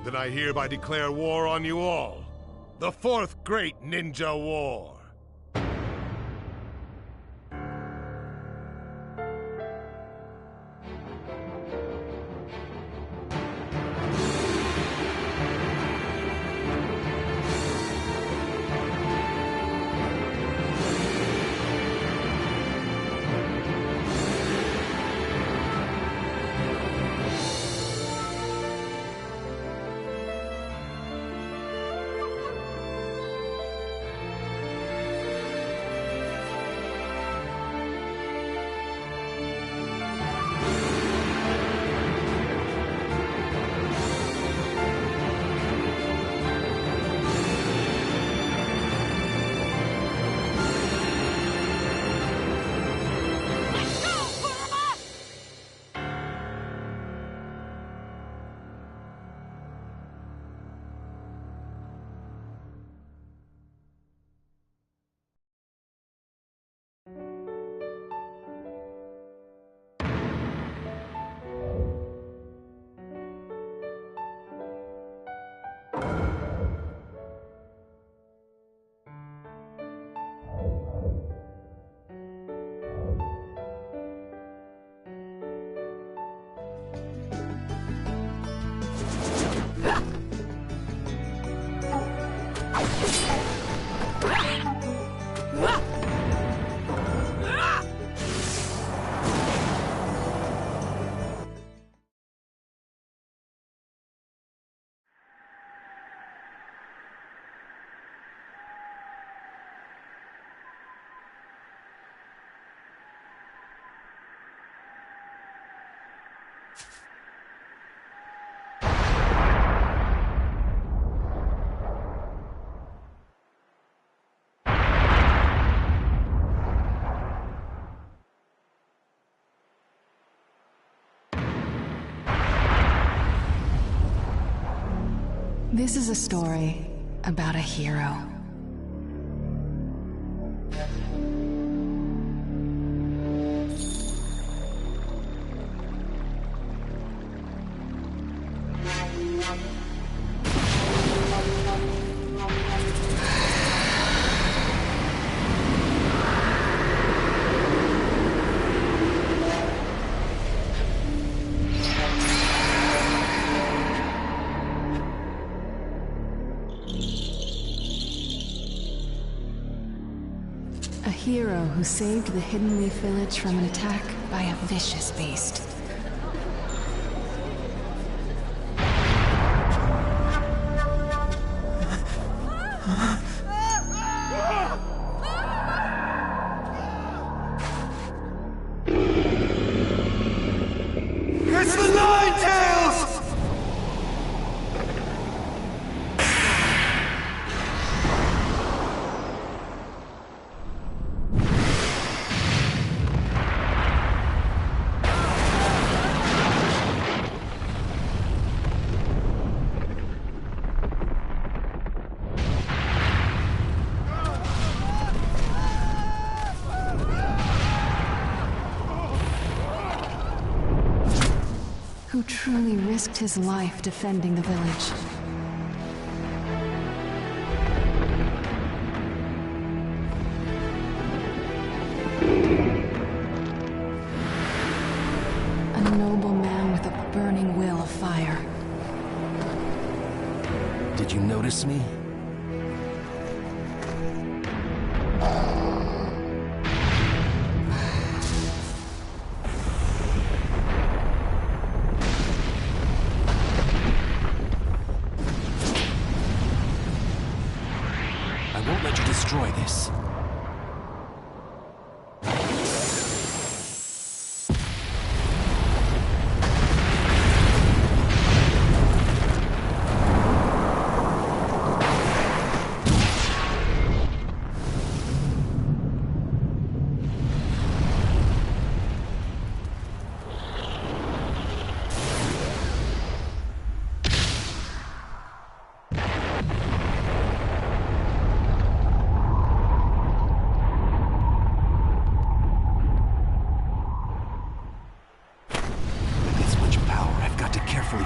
Then I hereby declare war on you all. The Fourth Great Ninja War. This is a story about a hero. A hero who saved the Hidden Leaf Village from an attack by a vicious beast. It's the Nine-Tails! Who truly risked his life defending the village. A noble man with a burning will of fire. Did you notice me? I won't let you destroy this.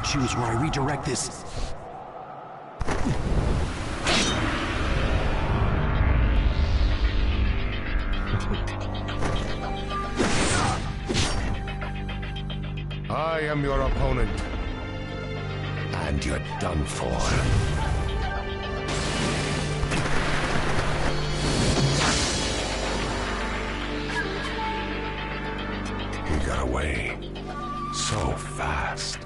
Choose where I redirect this. I am your opponent. And you're done for. He got away so fast.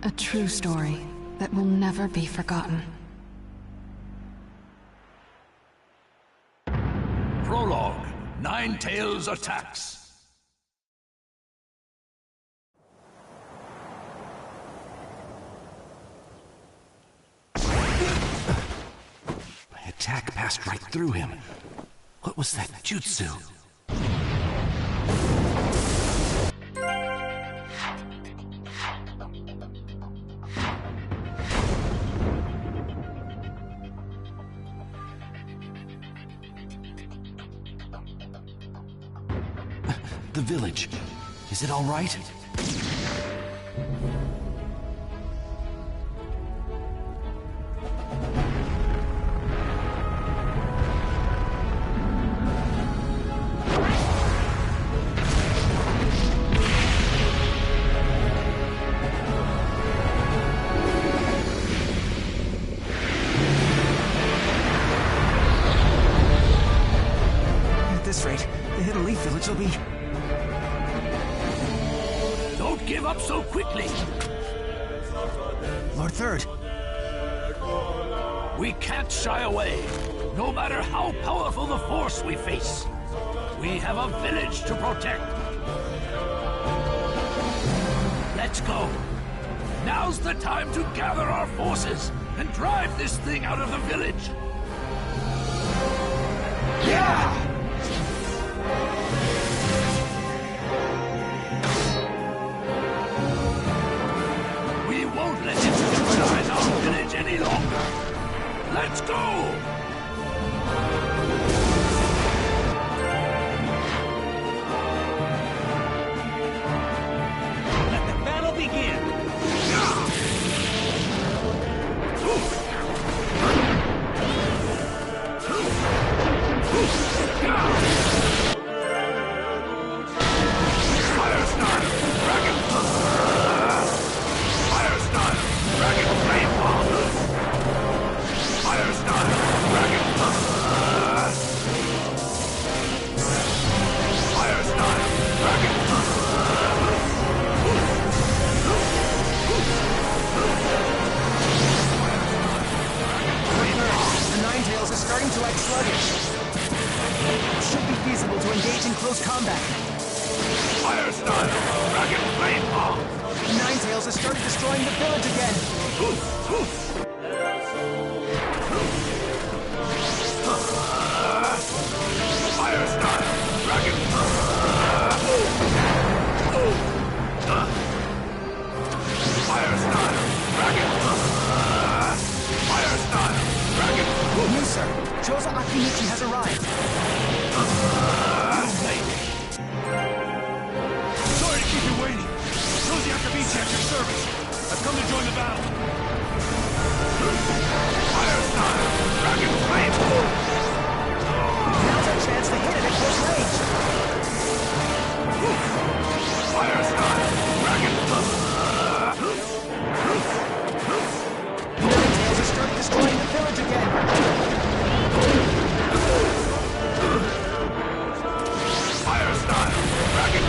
A true story that will never be forgotten. Prologue. Nine-Tails attacks. My attack passed right through him. What was that jutsu? The village. Is it all right? At this rate, the Hidden Leaf Village will be... Don't give up so quickly. Lord Third. We can't shy away, no matter how powerful the force we face. We have a village to protect. Let's go. Now's the time to gather our forces and drive this thing out of the village. Yeah! We won't let it jeopardize our village any longer. Let's go! Let the battle begin! Fire style! Dragon! Fire style! Dragon flame bomb! Fire style! Dragon! Fire style! Dragon! The Ninetales are starting to act sluggish. It should be feasible to engage in close combat. Fire style! Dragon flame bomb! The Ninetales have started destroying the village again. Fire style! Dragon! Fire style! Dragon! Fire style! Dragon! You, sir. Josa Akinichi has arrived. You made it! Sorry to keep you waiting. Josie Akamichi at your service. I've come to join the battle. Fire style! Dragon flame! Now's our chance to hit it at close range. Fire style! Dragon! The Ninetales are starting destroying the village again. Fire style! Dragon!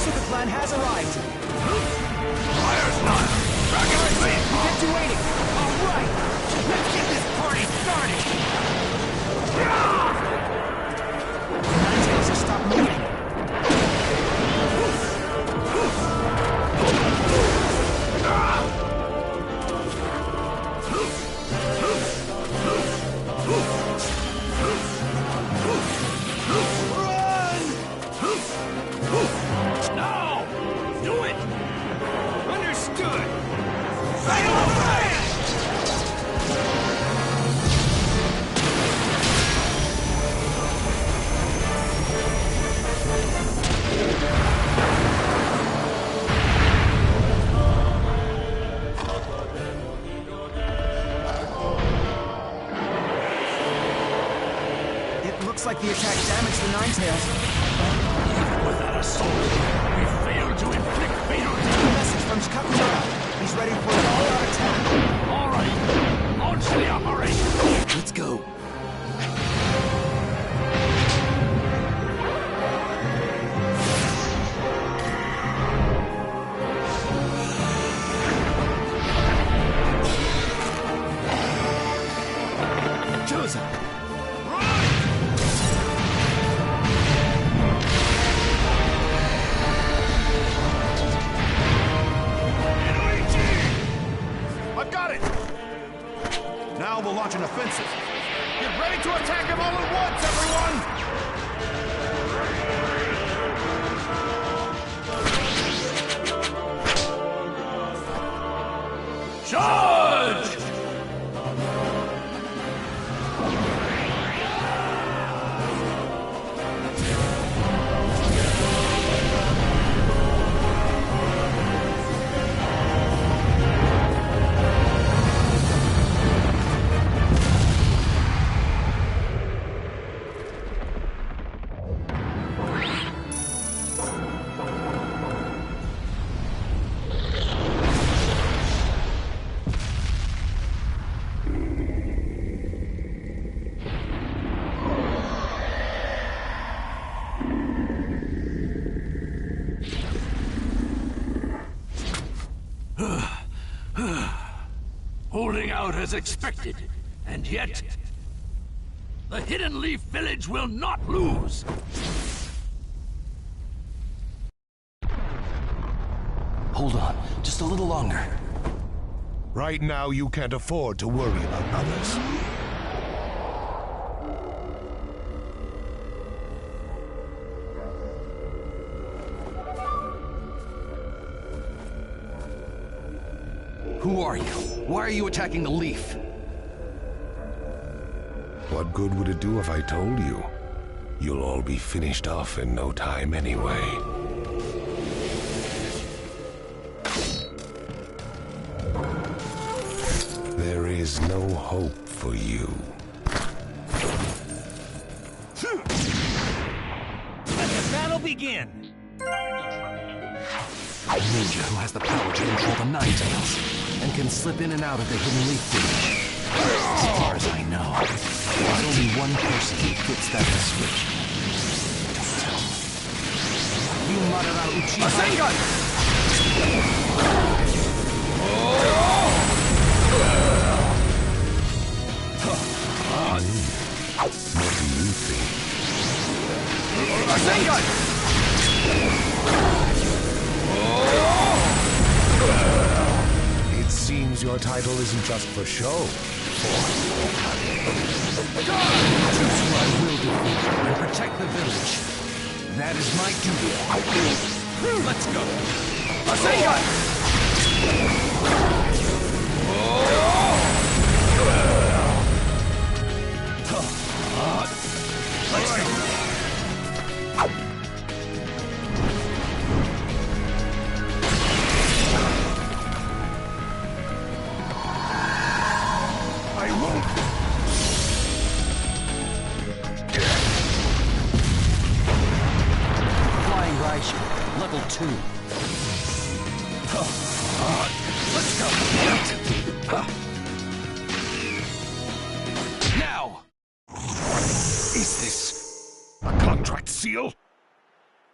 Konosuba clan has arrived. Fire style! Dragon Blade! Get to waiting. All right, let's get this party started. Ninetales has stopped moving. Now! Do it! Understood. It looks like the attack damaged the Ninetales. Even with that assault, we failed to inflict fatal A damage. message from Kakamura. He's ready for an all-out attack. All right, launch the operation. Let's go. Joseph. I've got it! Now we'll launch an offensive. Get ready to attack him all at once, everyone! Charge! Holding out as expected, and yet the Hidden Leaf Village will not lose. Hold on, just a little longer. Right now, you can't afford to worry about others. Who are you? Why are you attacking the leaf? What good would it do if I told you? You'll all be finished off in no time anyway. There is no hope for you. Let the battle begin. A ninja who has the power to control the Ninetales and can slip in and out of the Hidden Leaf Village. As far as I know, there's only one person who fits that description. Don't tell me. You Madara Uchiha. Rasengan! What do you think? Rasengan! It seems your title isn't just for show. Choose who I will defeat and protect the village. That is my duty. Let's go. Rasengan! Let's go. I won't. Flying Raiju, level 2. Let's go. Now. Is this a contract seal?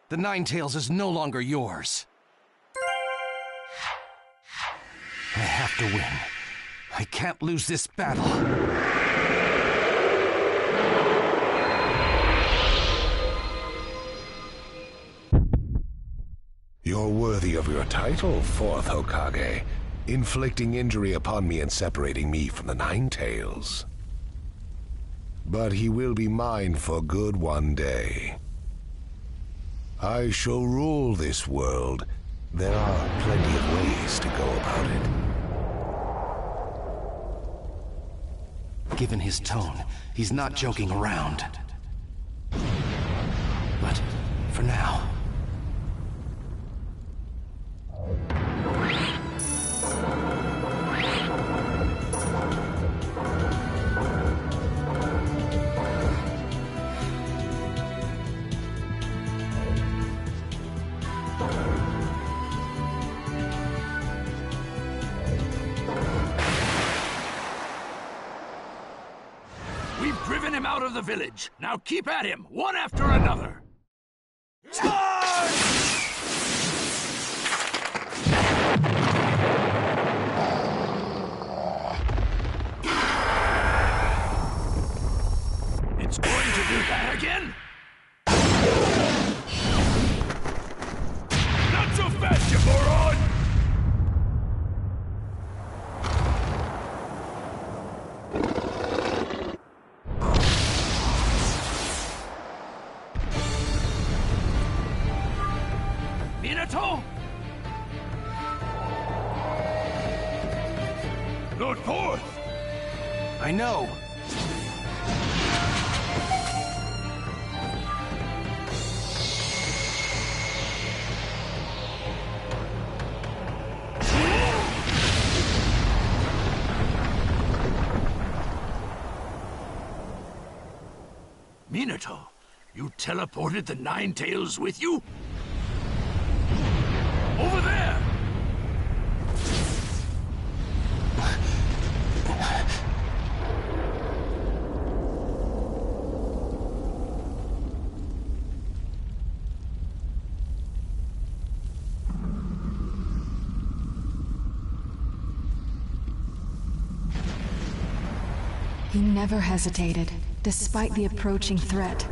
The Ninetales is no longer yours. I have to win. I can't lose this battle. You're worthy of your title, Fourth Hokage, inflicting injury upon me and separating me from the Ninetales. But he will be mine for good one day. I shall rule this world. There are plenty of ways to go about it. Given his tone, he's not joking around. But for now... We've driven him out of the village. Now keep at him, one after another. Charge! It's going to do that again? Not so fast, you moron! Minato? Lord Fourth! I know! Minato, you teleported the Ninetales with you? Over there! He never hesitated, despite the approaching threat.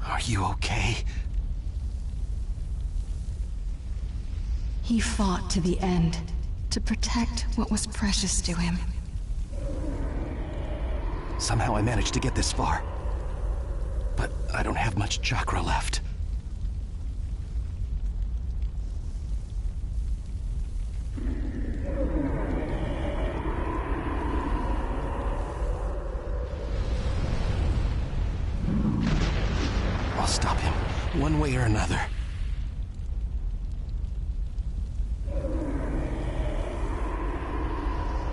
Are you okay? He fought to the end, to protect what was precious to him. Somehow I managed to get this far. But I don't have much chakra left. I'll stop him, one way or another.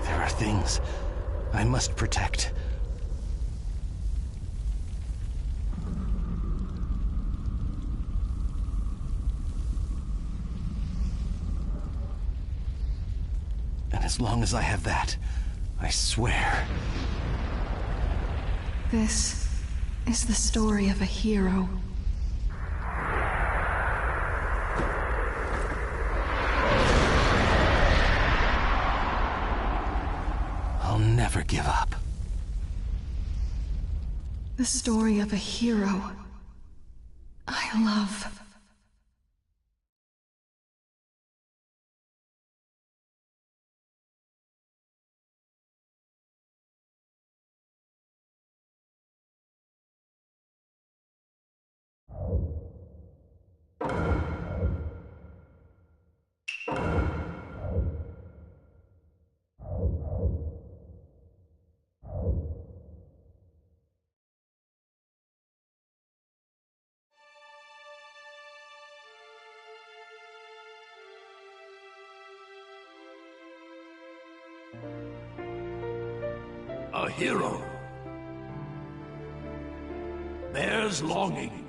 There are things I must protect. And as long as I have that, I swear... This is the story of a hero. I'll never give up. The story of a hero I love. A hero bears longing,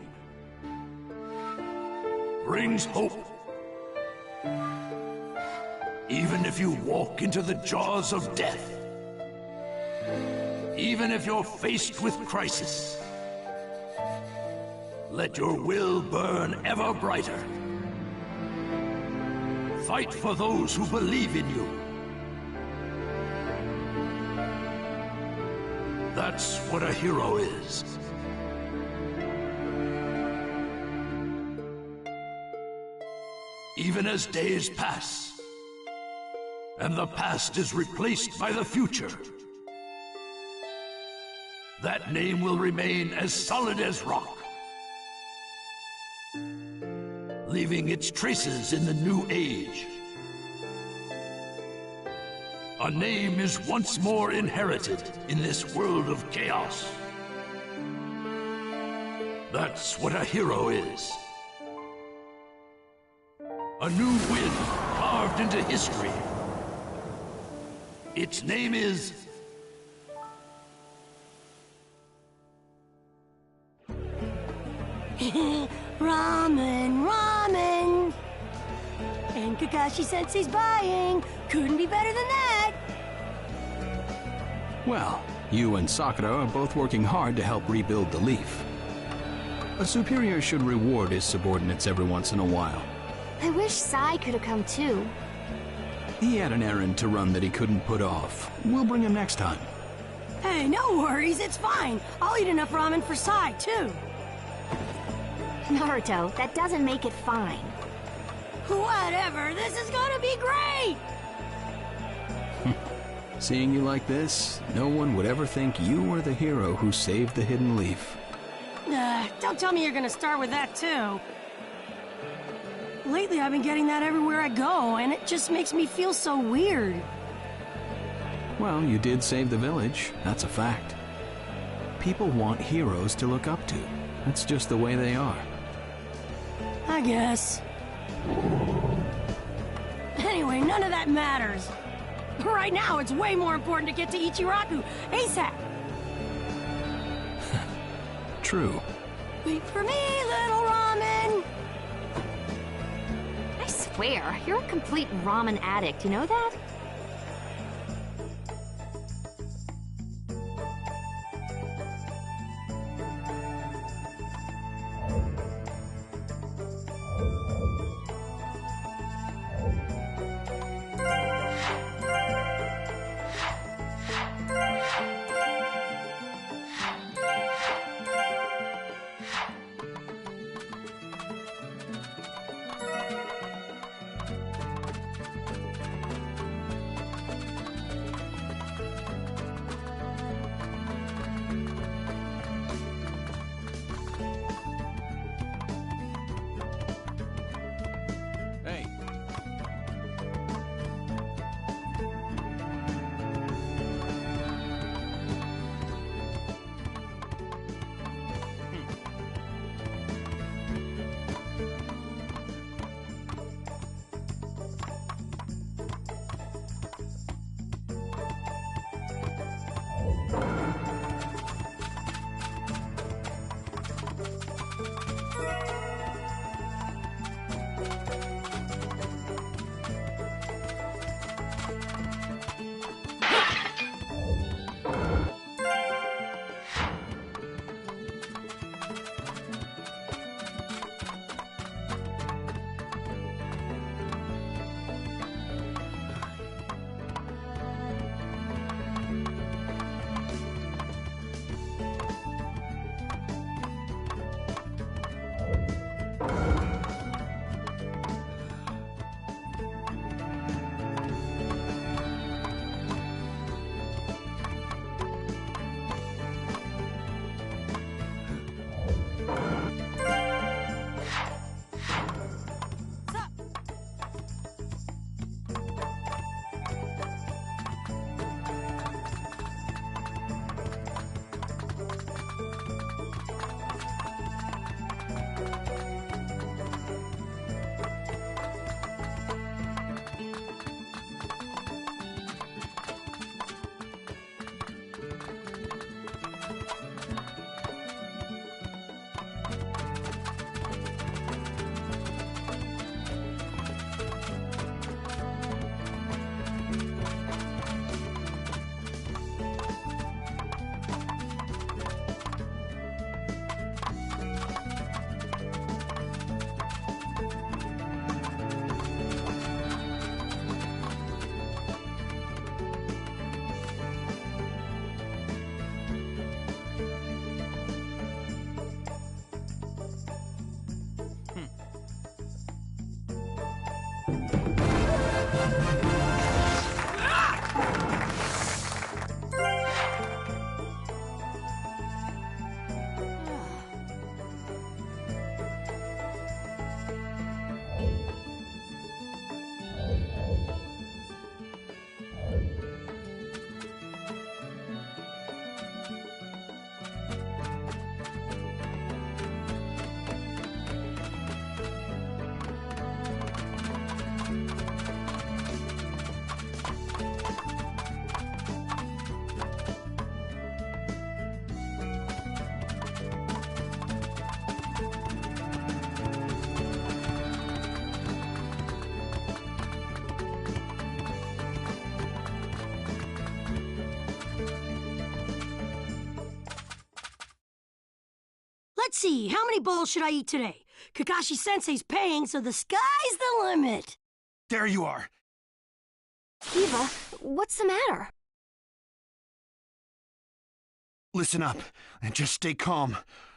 brings hope. Even if you walk into the jaws of death, Even if you're faced with crisis, let your will burn ever brighter. Fight for those who believe in you. That's what a hero is. Even as days pass, and the past is replaced by the future, that name will remain as solid as rock, leaving its traces in the new age. A name is once more inherited in this world of chaos. That's what a hero is. A new wind carved into history. Its name is... Ramen, ramen! And Kakashi-sensei's buying! Couldn't be better than that! Well, you and Sakura are both working hard to help rebuild the Leaf. A superior should reward his subordinates every once in a while. I wish Sai could have come too. He had an errand to run that he couldn't put off. We'll bring him next time. Hey, no worries, it's fine! I'll eat enough ramen for Sai, too! Naruto, that doesn't make it fine. Whatever, this is gonna be great! Seeing you like this, no one would ever think you were the hero who saved the Hidden Leaf. Don't tell me you're gonna start with that, too. Lately, I've been getting that everywhere I go, and it just makes me feel so weird. Well, you did save the village, that's a fact. People want heroes to look up to. That's just the way they are. I guess. Anyway, none of that matters. Right now, it's way more important to get to Ichiraku ASAP. True. Wait for me, little ramen! I swear, you're a complete ramen addict, you know that? Let's see, how many bowls should I eat today? Kakashi-sensei's paying, so the sky's the limit. There you are. Eva, what's the matter? Listen up, and just stay calm.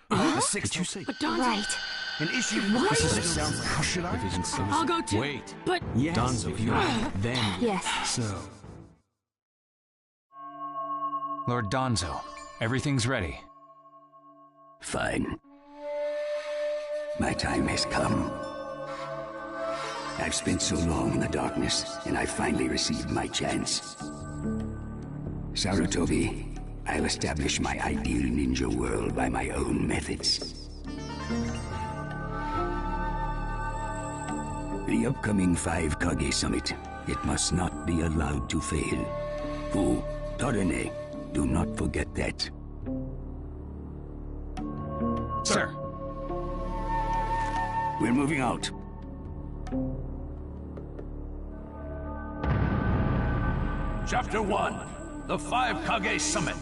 The sixth... Did you say? But Donzo... Right. An issue... What? This is down for... How should I? I'll go too. Wait. But... Yes, Donzo, you then. Yes. So, Lord Donzo, everything's ready. Fine. My time has come. I've spent so long in the darkness, and I finally received my chance. Sarutobi, I'll establish my ideal ninja world by my own methods. The upcoming 5 Kage Summit, it must not be allowed to fail. Fu, Torene, do not forget that. Sir. We're moving out. Chapter 1, the 5 Kage Summit.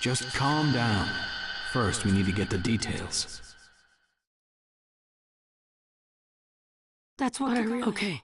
just calm down. First, we need to get the details. That's what I really... Okay.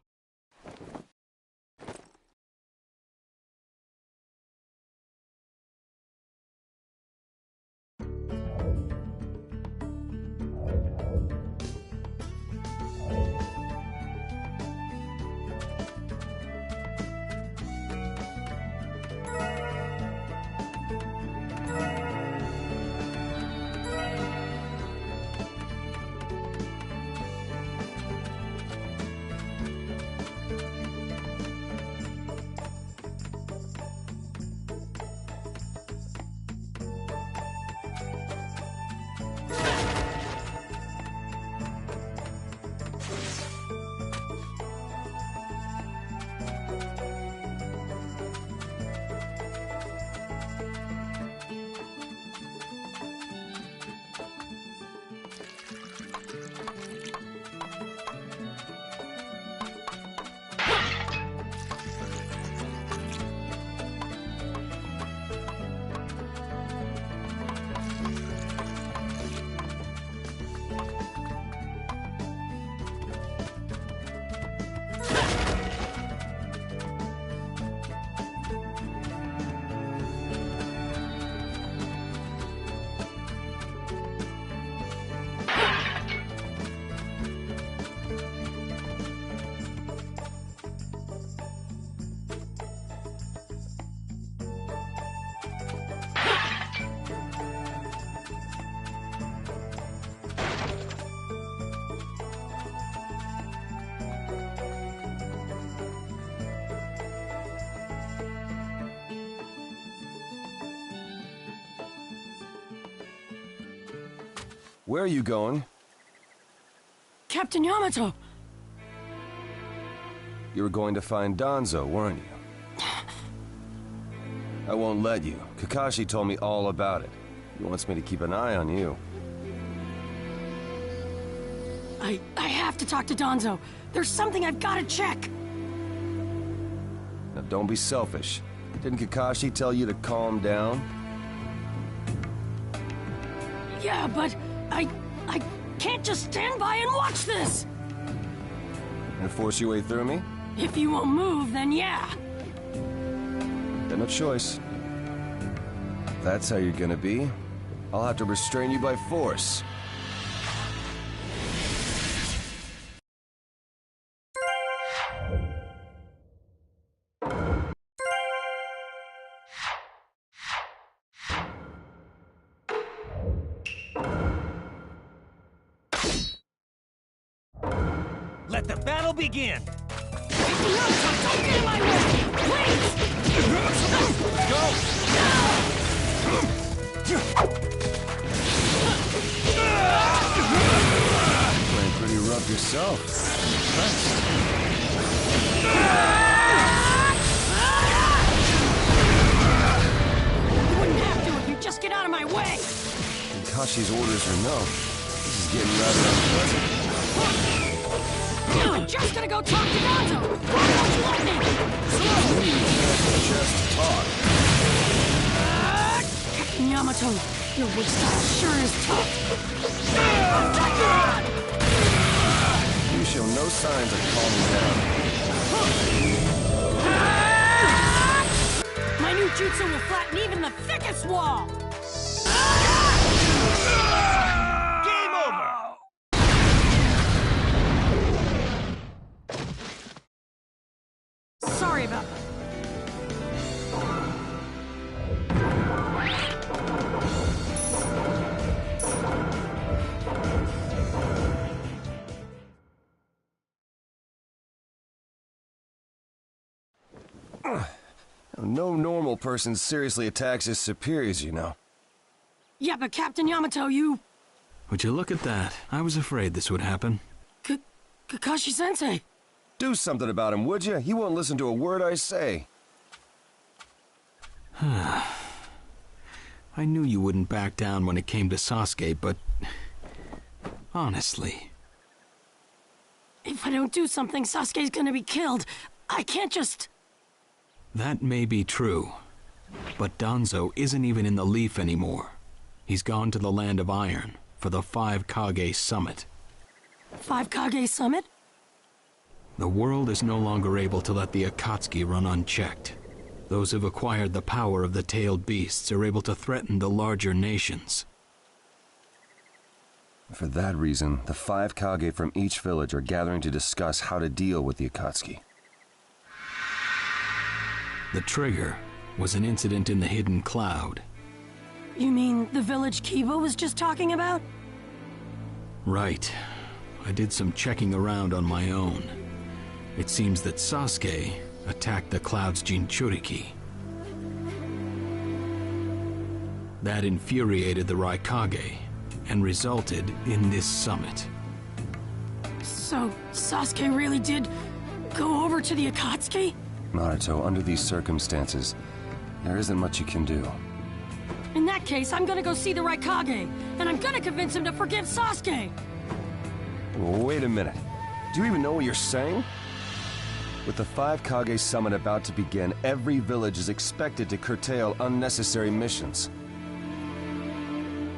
Where are you going? Captain Yamato! You were going to find Danzo, weren't you? I won't let you. Kakashi told me all about it. He wants me to keep an eye on you. I have to talk to Danzo. There's something I've got to check. Now don't be selfish. Didn't Kakashi tell you to calm down? Yeah, but I can't just stand by and watch this! And force your way through me? If you won't move, then yeah. Got no choice. If that's how you're gonna be, I'll have to restrain you by force. Let the battle begin! Don't get in my way! Please! Go! Playing pretty rough yourself. You wouldn't have to if you just get out of my way! Kakashi's orders are no. This is getting rather unpleasant. I'm just gonna go talk to Danzo! Why don't you let me? You can't just talk. Captain Yamato, your wood style sure is tough. You show no signs of calming down. My new jutsu will flatten even the thickest wall! Game over! Sorry about that. No normal person seriously attacks his superiors, you know. Yeah, but Captain Yamato, you... Would you look at that? I was afraid this would happen. Kakashi-sensei. Do something about him, would you? He won't listen to a word I say. I knew you wouldn't back down when it came to Sasuke, but... honestly... If I don't do something, Sasuke's gonna be killed. I can't just... That may be true, but Danzo isn't even in the Leaf anymore. He's gone to the Land of Iron for the 5 Kage Summit. 5 Kage Summit? The world is no longer able to let the Akatsuki run unchecked. Those who've acquired the power of the tailed beasts are able to threaten the larger nations. For that reason, the 5 Kage from each village are gathering to discuss how to deal with the Akatsuki. The trigger was an incident in the Hidden Cloud. You mean the village Kiba was just talking about? Right. I did some checking around on my own. It seems that Sasuke attacked the Cloud's Jinchuriki. That infuriated the Raikage and resulted in this summit. So, Sasuke really did go over to the Akatsuki? Naruto, under these circumstances, there isn't much you can do. In that case, I'm gonna go see the Raikage, and I'm gonna convince him to forgive Sasuke! Wait a minute. Do you even know what you're saying? With the 5 Kage Summit about to begin, every village is expected to curtail unnecessary missions.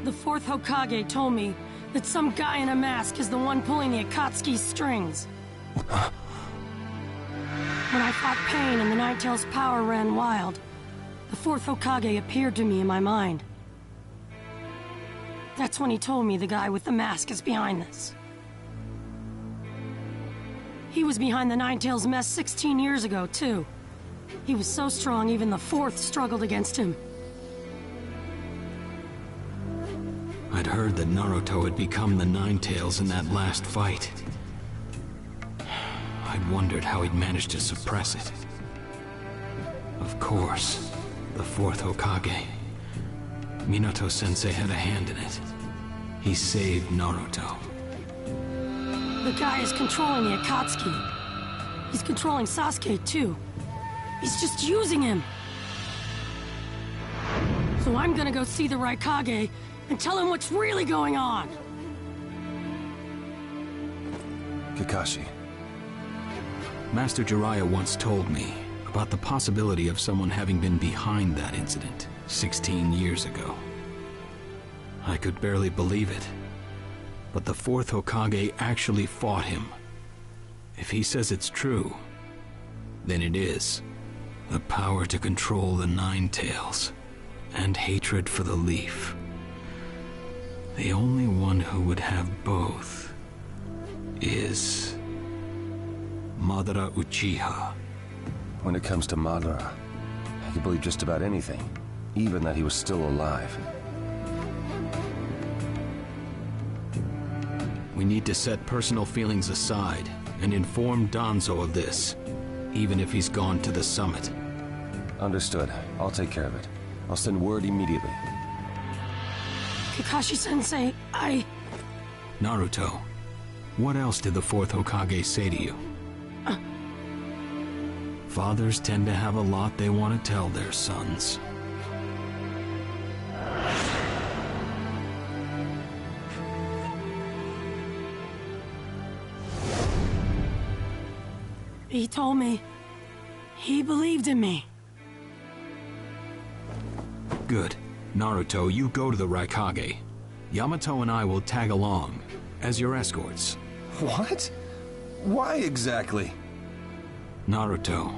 The 4th Hokage told me that some guy in a mask is the one pulling the Akatsuki's strings. When I fought Pain and the Ninetales' power ran wild, the 4th Hokage appeared to me in my mind. That's when he told me the guy with the mask is behind this. He was behind the Ninetales mess 16 years ago, too. He was so strong, even the 4th struggled against him. I'd heard that Naruto had become the Ninetales in that last fight. I'd wondered how he'd managed to suppress it. Of course, the 4th Hokage. Minato-sensei had a hand in it. He saved Naruto. The guy is controlling the Akatsuki. He's controlling Sasuke, too. He's just using him. So I'm gonna go see the Raikage and tell him what's really going on. Kakashi. Master Jiraiya once told me about the possibility of someone having been behind that incident 16 years ago. I could barely believe it. But the fourth Hokage actually fought him. If he says it's true, then it is. The power to control the Nine Tails, and hatred for the Leaf. The only one who would have both is Madara Uchiha. When it comes to Madara, I can believe just about anything, even that he was still alive. We need to set personal feelings aside and inform Danzo of this, even if he's gone to the summit. Understood. I'll take care of it. I'll send word immediately. Kakashi-sensei, Naruto, what else did the fourth Hokage say to you? Fathers tend to have a lot they want to tell their sons. He told me he believed in me. Good. Naruto, you go to the Raikage. Yamato and I will tag along as your escorts. What? Why exactly? Naruto,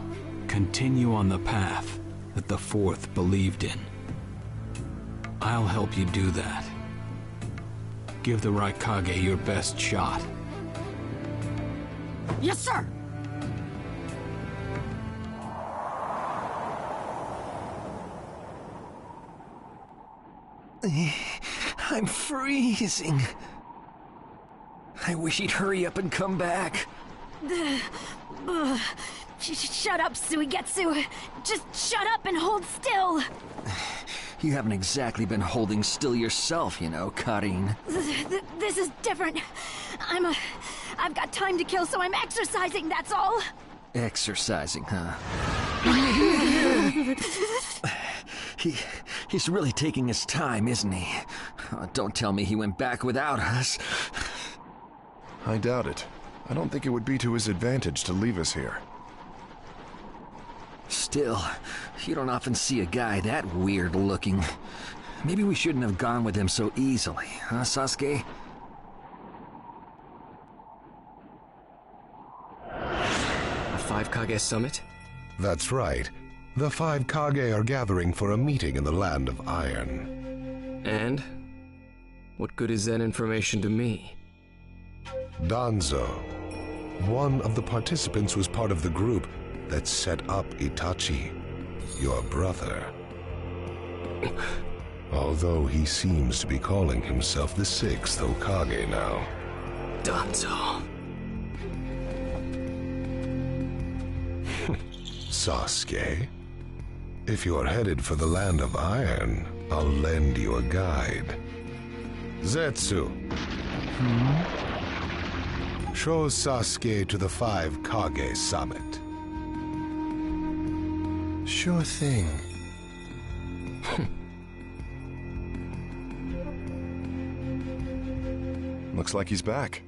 continue on the path that the fourth believed in. I'll help you do that. Give the Raikage your best shot. Yes, sir! I'm freezing. I wish he'd hurry up and come back. Shut up, Suigetsu. Just shut up and hold still. You haven't exactly been holding still yourself, you know, Karin. This is different. I've got time to kill, so I'm exercising, that's all. Exercising, huh? He's really taking his time, isn't he? Don't tell me he went back without us. I doubt it. I don't think it would be to his advantage to leave us here. Still, you don't often see a guy that weird looking. Maybe we shouldn't have gone with him so easily, huh, Sasuke? A 5 Kage summit? That's right. The 5 Kage are gathering for a meeting in the Land of Iron. And? What good is that information to me? Danzo, one of the participants, was part of the group that set up Itachi, your brother. Although he seems to be calling himself the 6th Hokage now. Danzo. Sasuke, if you're headed for the Land of Iron, I'll lend you a guide. Zetsu. Show Sasuke to the 5 Kage summit. Sure thing. Looks like he's back.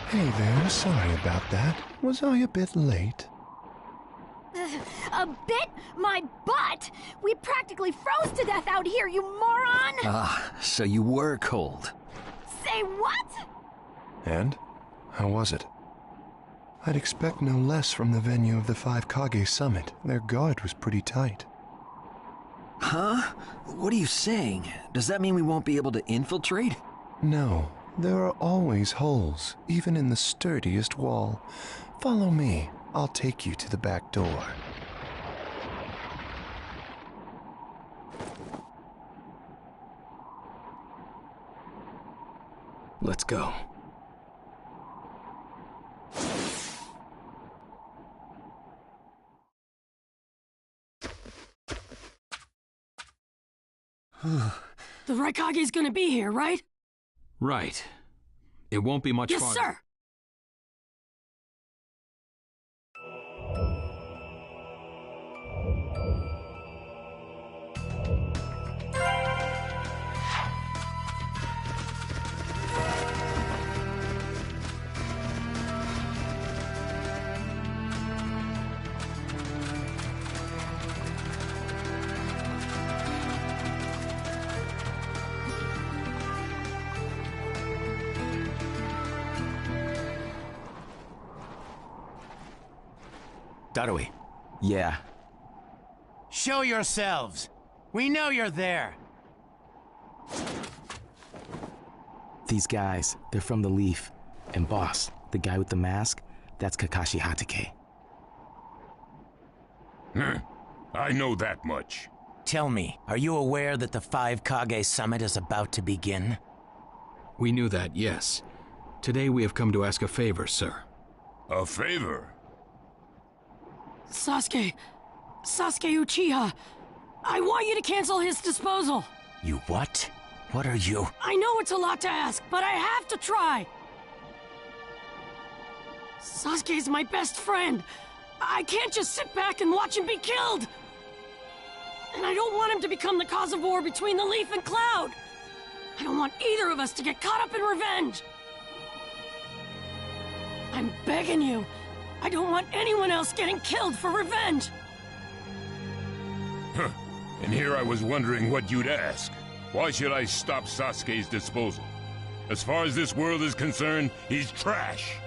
Hey there, sorry about that. Was I a bit late? A bit? My butt! We practically froze to death out here, you moron! Ah, so you were cold. Say what? And? How was it? I'd expect no less from the venue of the 5 Kage summit. Their guard was pretty tight. Huh? What are you saying? Does that mean we won't be able to infiltrate? No, there are always holes, even in the sturdiest wall. Follow me. I'll take you to the back door. Let's go. The Raikage's gonna be here, right? Right. It won't be much Yes, farther. sir! Darui. Yeah. Show yourselves! We know you're there! These guys, they're from the Leaf. And boss, the guy with the mask, that's Kakashi Hatake. I know that much. Tell me, are you aware that the 5 Kage Summit is about to begin? We knew that, yes. Today we have come to ask a favor, sir. A favor? Sasuke Uchiha, I want you to cancel his disposal. You what? What are you? I know it's a lot to ask, but I have to try. Sasuke's my best friend. I can't just sit back and watch him be killed. And I don't want him to become the cause of war between the Leaf and Cloud. I don't want either of us to get caught up in revenge. I'm begging you. I don't want anyone else getting killed for revenge. Huh. And here I was wondering what you'd ask. Why should I stop Sasuke's disposal? As far as this world is concerned, he's trash.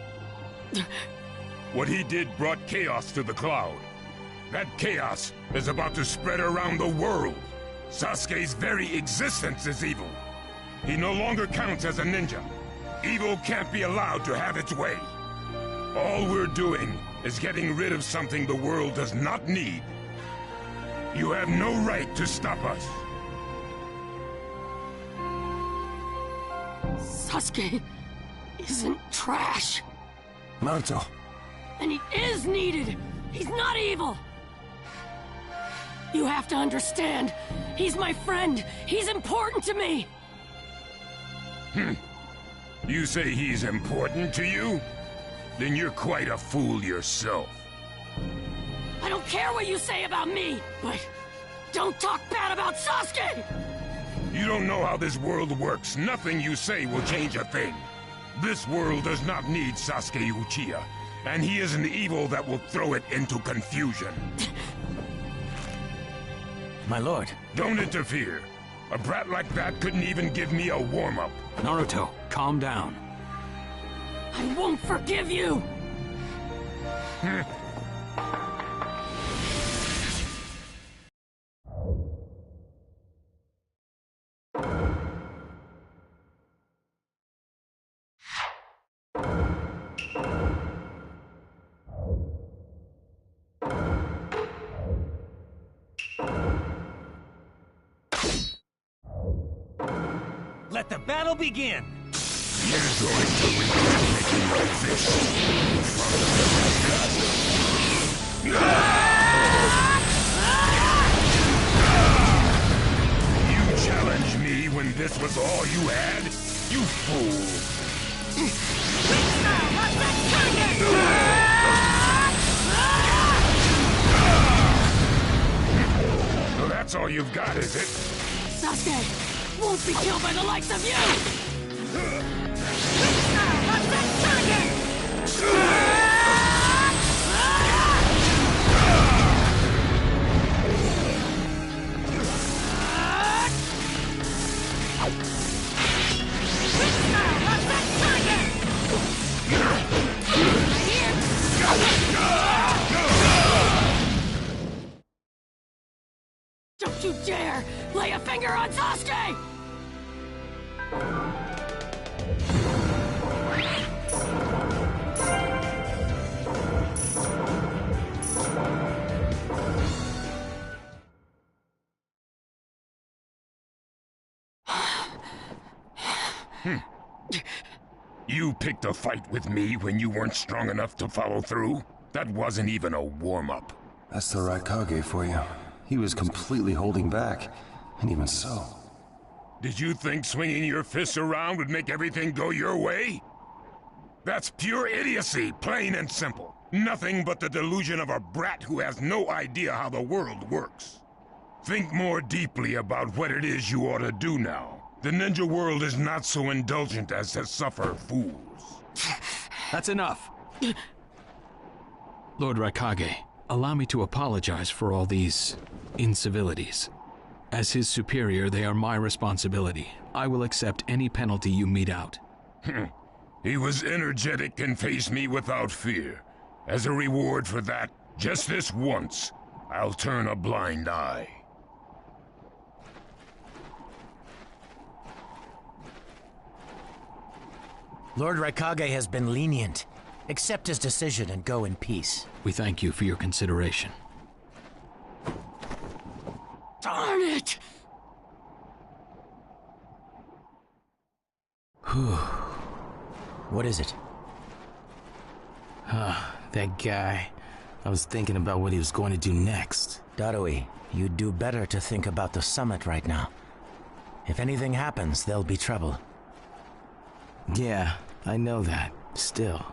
What he did brought chaos to the Cloud. That chaos is about to spread around the world. Sasuke's very existence is evil. He no longer counts as a ninja. Evil can't be allowed to have its way. All we're doing is getting rid of something the world does not need. You have no right to stop us. Sasuke isn't trash. Naruto. And he is needed. He's not evil. You have to understand. He's my friend. He's important to me. You say he's important to you? Then you're quite a fool yourself. I don't care what you say about me, but don't talk bad about Sasuke! You don't know how this world works. Nothing you say will change a thing. This world does not need Sasuke Uchiha, and he is an evil that will throw it into confusion. My lord. Don't interfere. A brat like that couldn't even give me a warm-up. Naruto, calm down. I won't forgive you! Let the battle begin! You're going to regret making like this. You challenged me when this was all you had? You fool! So that's all you've got, is it? Sasuke won't be killed by the likes of you! Don't you dare lay a finger on Sasuke! You picked a fight with me when you weren't strong enough to follow through? That wasn't even a warm-up. That's the Raikage for you. He was completely holding back. And even so, Did you think swinging your fists around would make everything go your way? That's pure idiocy, plain and simple. Nothing but the delusion of a brat who has no idea how the world works. Think more deeply about what it is you ought to do now. The ninja world is not so indulgent as to suffer fools. That's enough. Lord Raikage, allow me to apologize for all these incivilities. As his superior, they are my responsibility. I will accept any penalty you mete out. He was energetic and faced me without fear. As a reward for that, just this once, I'll turn a blind eye. Lord Raikage has been lenient. Accept his decision and go in peace. We thank you for your consideration. Darn it! What is it? That guy. I was thinking about what he was going to do next. Darui, you'd do better to think about the summit right now. If anything happens, there'll be trouble. Yeah, I know that. Still.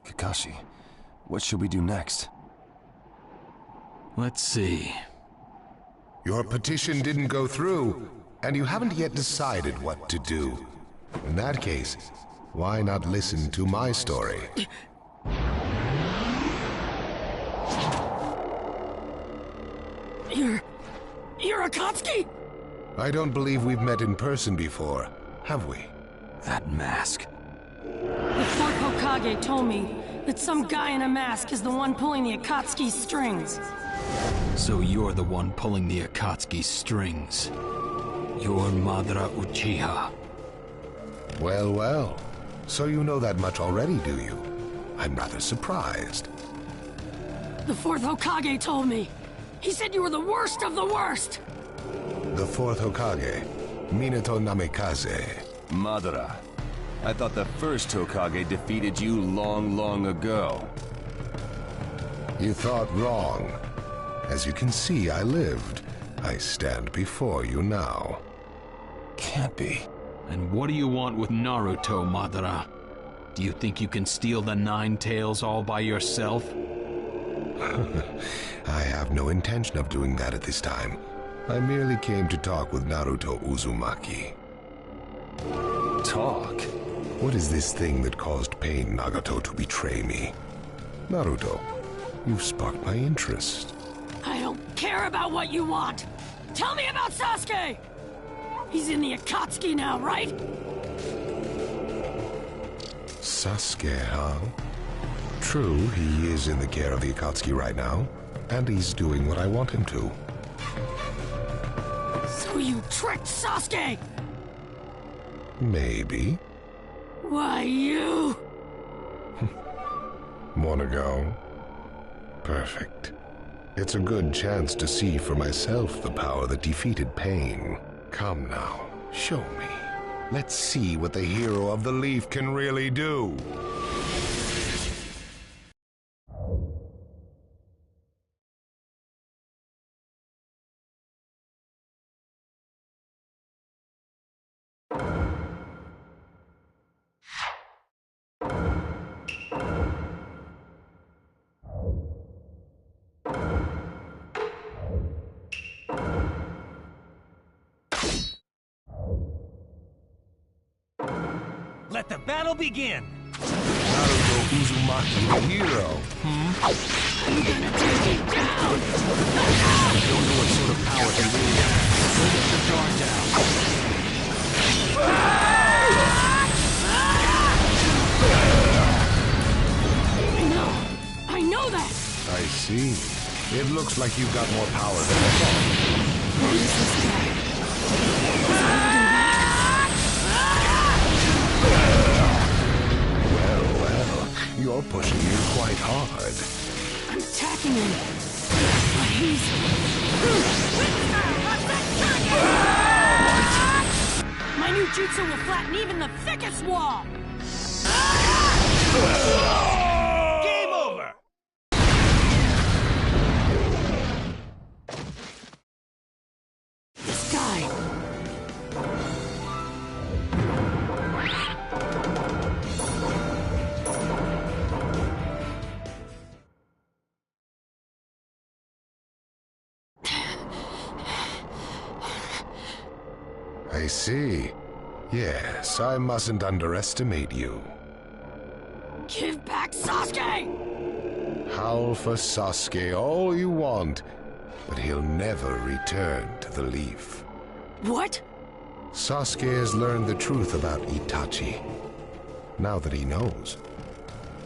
Kakashi, what should we do next? Let's see. Your petition didn't go through, and you haven't yet decided what to do. In that case, why not listen to my story? You're Akatsuki? I don't believe we've met in person before, have we? That mask. The fourth Hokage told me that some guy in a mask is the one pulling the Akatsuki's strings. So you're the one pulling the Akatsuki's strings. You're Madara Uchiha. Well, well. So you know that much already, do you? I'm rather surprised. The fourth Hokage told me. He said you were the worst of the worst. The fourth Hokage, Minato Namikaze. Madara, I thought the first Hokage defeated you long, long ago. You thought wrong. As you can see, I lived. I stand before you now. Can't be. And what do you want with Naruto, Madara? Do you think you can steal the Nine Tails all by yourself? I have no intention of doing that at this time. I merely came to talk with Naruto Uzumaki. Talk? What is this thing that caused Pain Nagato to betray me? Naruto, you've sparked my interest. I don't care about what you want. Tell me about Sasuke! He's in the Akatsuki now, right? Sasuke, huh? True, he is in the care of the Akatsuki right now, and he's doing what I want him to. So you tricked Sasuke! Maybe. Why, you... Wanna go? Perfect. It's a good chance to see for myself the power that defeated Pain. Come now, show me. Let's see what the hero of the leaf can really do. Let the battle begin! Naruto Uzumaki, the hero. I'm gonna take you down! I don't know what sort of power he really has. Go let the guard down. I know that! I see. It looks like you've got more power than I thought. Who is this guy? Well, you're pushing me quite hard. I'm attacking him. But he's... My new jutsu will flatten even the thickest wall! Game over! I see. Yes, I mustn't underestimate you. Give back Sasuke! Howl for Sasuke all you want, but he'll never return to the Leaf. What? Sasuke has learned the truth about Itachi. Now that he knows,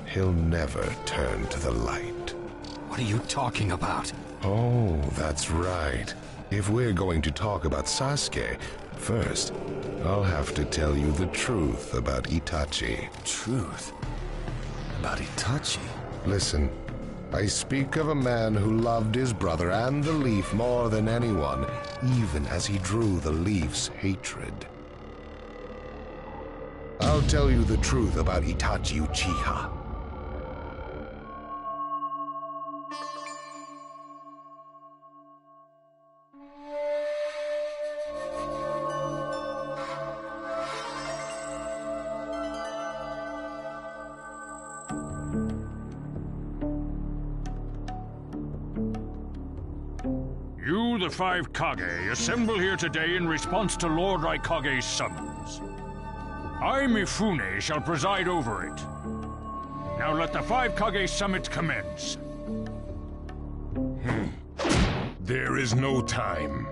he'll never turn to the light. What are you talking about? Oh, that's right. If we're going to talk about Sasuke, first, I'll have to tell you the truth about Itachi. Truth? About Itachi? Listen, I speak of a man who loved his brother and the Leaf more than anyone, even as he drew the Leaf's hatred. I'll tell you the truth about Itachi Uchiha. You, the five Kage, assemble here today in response to Lord Raikage's summons. I, Mifune, shall preside over it. Now let the five Kage summit commence. There is no time.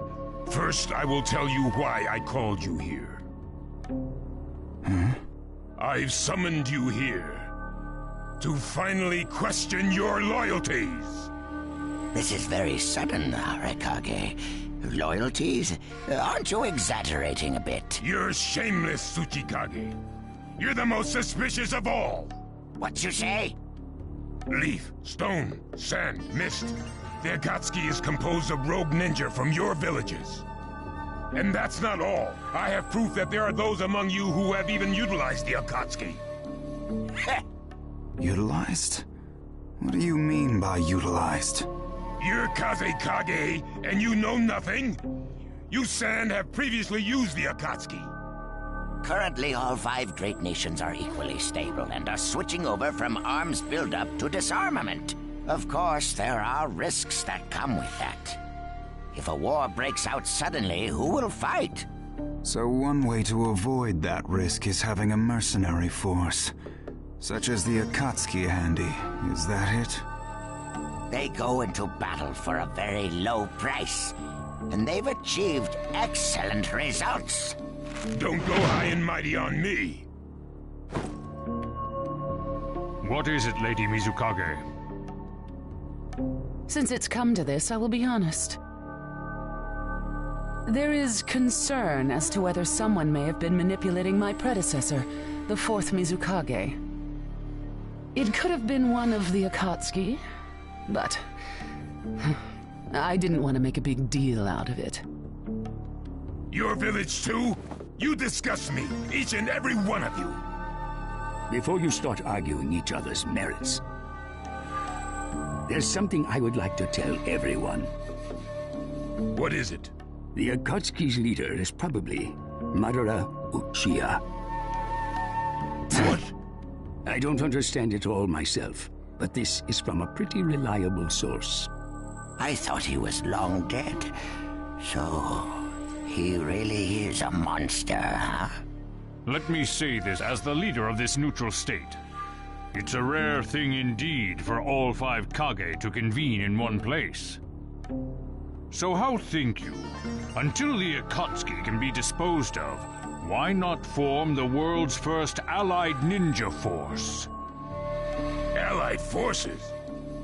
First, I will tell you why I called you here. I've summoned you here to finally question your loyalties. This is very sudden, Raikage. Loyalties? Aren't you exaggerating a bit? You're shameless, Tsuchikage. You're the most suspicious of all. What you say? Leaf, stone, sand, mist. The Akatsuki is composed of rogue ninja from your villages. And that's not all. I have proof that there are those among you who have even utilized the Akatsuki. Utilized? What do you mean by utilized? You're Kazekage, and you know nothing? You Sand have previously used the Akatsuki. Currently, all five great nations are equally stable and are switching over from arms buildup to disarmament. Of course, there are risks that come with that. If a war breaks out suddenly, who will fight? So one way to avoid that risk is having a mercenary force, such as the Akatsuki handy. Is that it? They go into battle for a very low price, and they've achieved excellent results. Don't go high and mighty on me. What is it, Lady Mizukage? Since it's come to this, I will be honest. There is concern as to whether someone may have been manipulating my predecessor, the fourth Mizukage. It could have been one of the Akatsuki, but I didn't want to make a big deal out of it. Your village too? You disgust me, each and every one of you. Before you start arguing each other's merits, there's something I would like to tell everyone. What is it? The Akatsuki's leader is probably Madara Uchiha. What? I don't understand it all myself, but this is from a pretty reliable source. I thought he was long dead. So, he really is a monster, huh? Let me say this as the leader of this neutral state. It's a rare thing indeed for all five Kage to convene in one place. So how think you? Until the Akatsuki can be disposed of, why not form the world's first allied ninja force? Allied forces?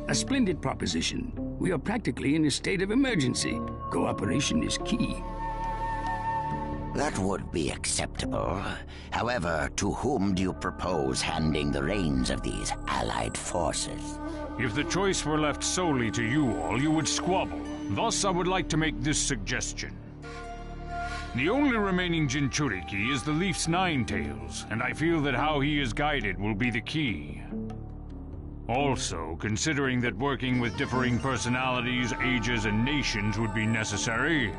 A splendid proposition. We are practically in a state of emergency. Cooperation is key. That would be acceptable. However, to whom do you propose handing the reins of these allied forces? If the choice were left solely to you all, you would squabble. Thus, I would like to make this suggestion. The only remaining Jinchuriki is the Leaf's Nine Tails, and I feel that how he is guided will be the key. Also, considering that working with differing personalities, ages, and nations would be necessary,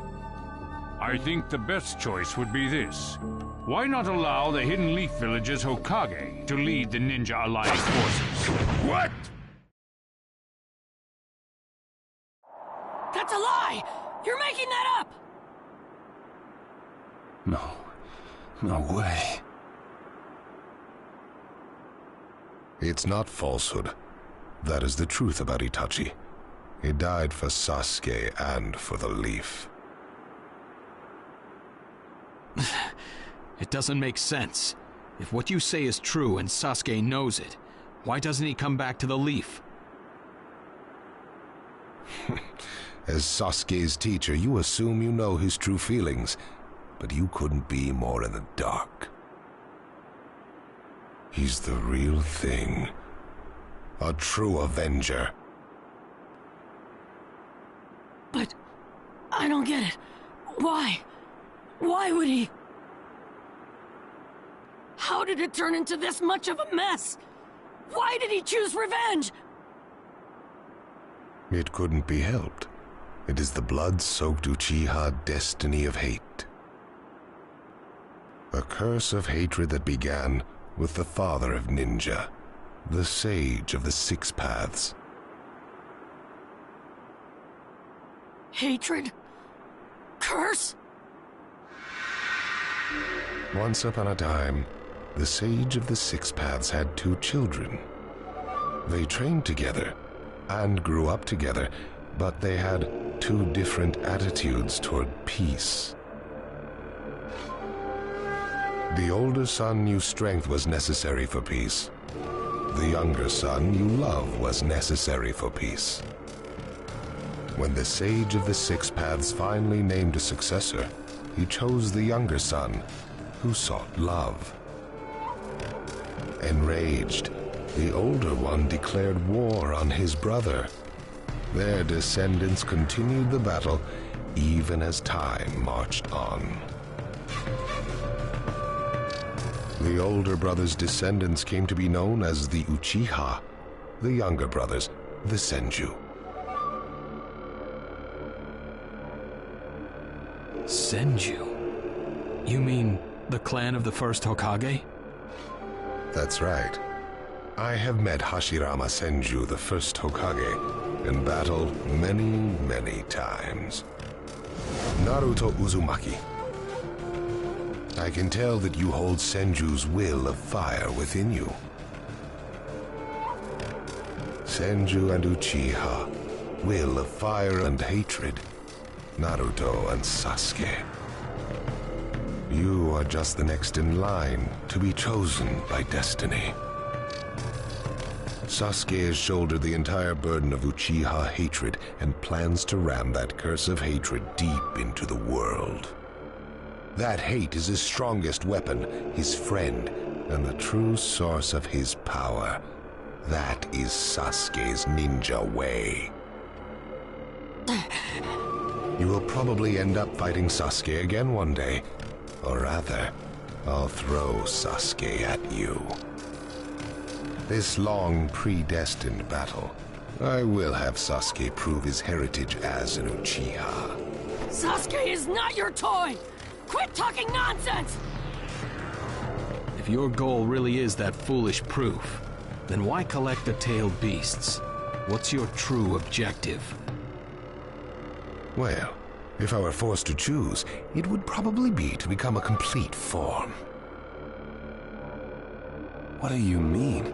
I think the best choice would be this. Why not allow the Hidden Leaf Village's Hokage to lead the Ninja Alliance forces? What? That's a lie! You're making that up! No. No way. It's not falsehood. That is the truth about Itachi. He died for Sasuke and for the Leaf. It doesn't make sense. If what you say is true and Sasuke knows it, why doesn't he come back to the Leaf? As Sasuke's teacher, you assume you know his true feelings, but you couldn't be more in the dark. He's the real thing. A true Avenger. But I don't get it. Why? Why would he? How did it turn into this much of a mess? Why did he choose revenge? It couldn't be helped. It is the blood-soaked Uchiha destiny of hate. A curse of hatred that began with the father of ninja, the sage of the Six Paths. Hatred? Curse? Once upon a time, the sage of the Six Paths had 2 children. They trained together and grew up together, but they had 2 different attitudes toward peace. The older son knew strength was necessary for peace. The younger son knew love was necessary for peace. When the sage of the Six Paths finally named a successor, he chose the younger son, who sought love. Enraged, the older one declared war on his brother. Their descendants continued the battle even as time marched on. The older brother's descendants came to be known as the Uchiha, the younger brothers, the Senju. Senju? You mean the clan of the first Hokage? That's right. I have met Hashirama Senju, the first Hokage, in battle many, many times. Naruto Uzumaki. I can tell that you hold Senju's will of fire within you. Senju and Uchiha, will of fire and hatred. Naruto and Sasuke. You are just the next in line to be chosen by destiny. Sasuke has shouldered the entire burden of Uchiha hatred and plans to ram that curse of hatred deep into the world. That hate is his strongest weapon, his friend, and the true source of his power. That is Sasuke's ninja way. You will probably end up fighting Sasuke again one day. Or rather, I'll throw Sasuke at you. This long, predestined battle, I will have Sasuke prove his heritage as an Uchiha. Sasuke is not your toy! Quit talking nonsense! If your goal really is that foolish proof, then why collect the tailed beasts? What's your true objective? Well, if I were forced to choose, it would probably be to become a complete form. What do you mean?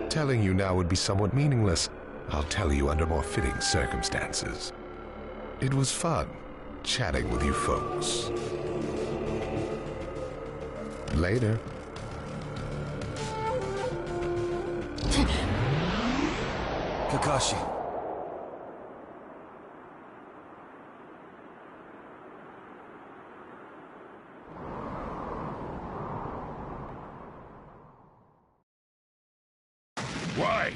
Telling you now would be somewhat meaningless. I'll tell you under more fitting circumstances. It was fun chatting with you folks. Later. Kakashi. Why?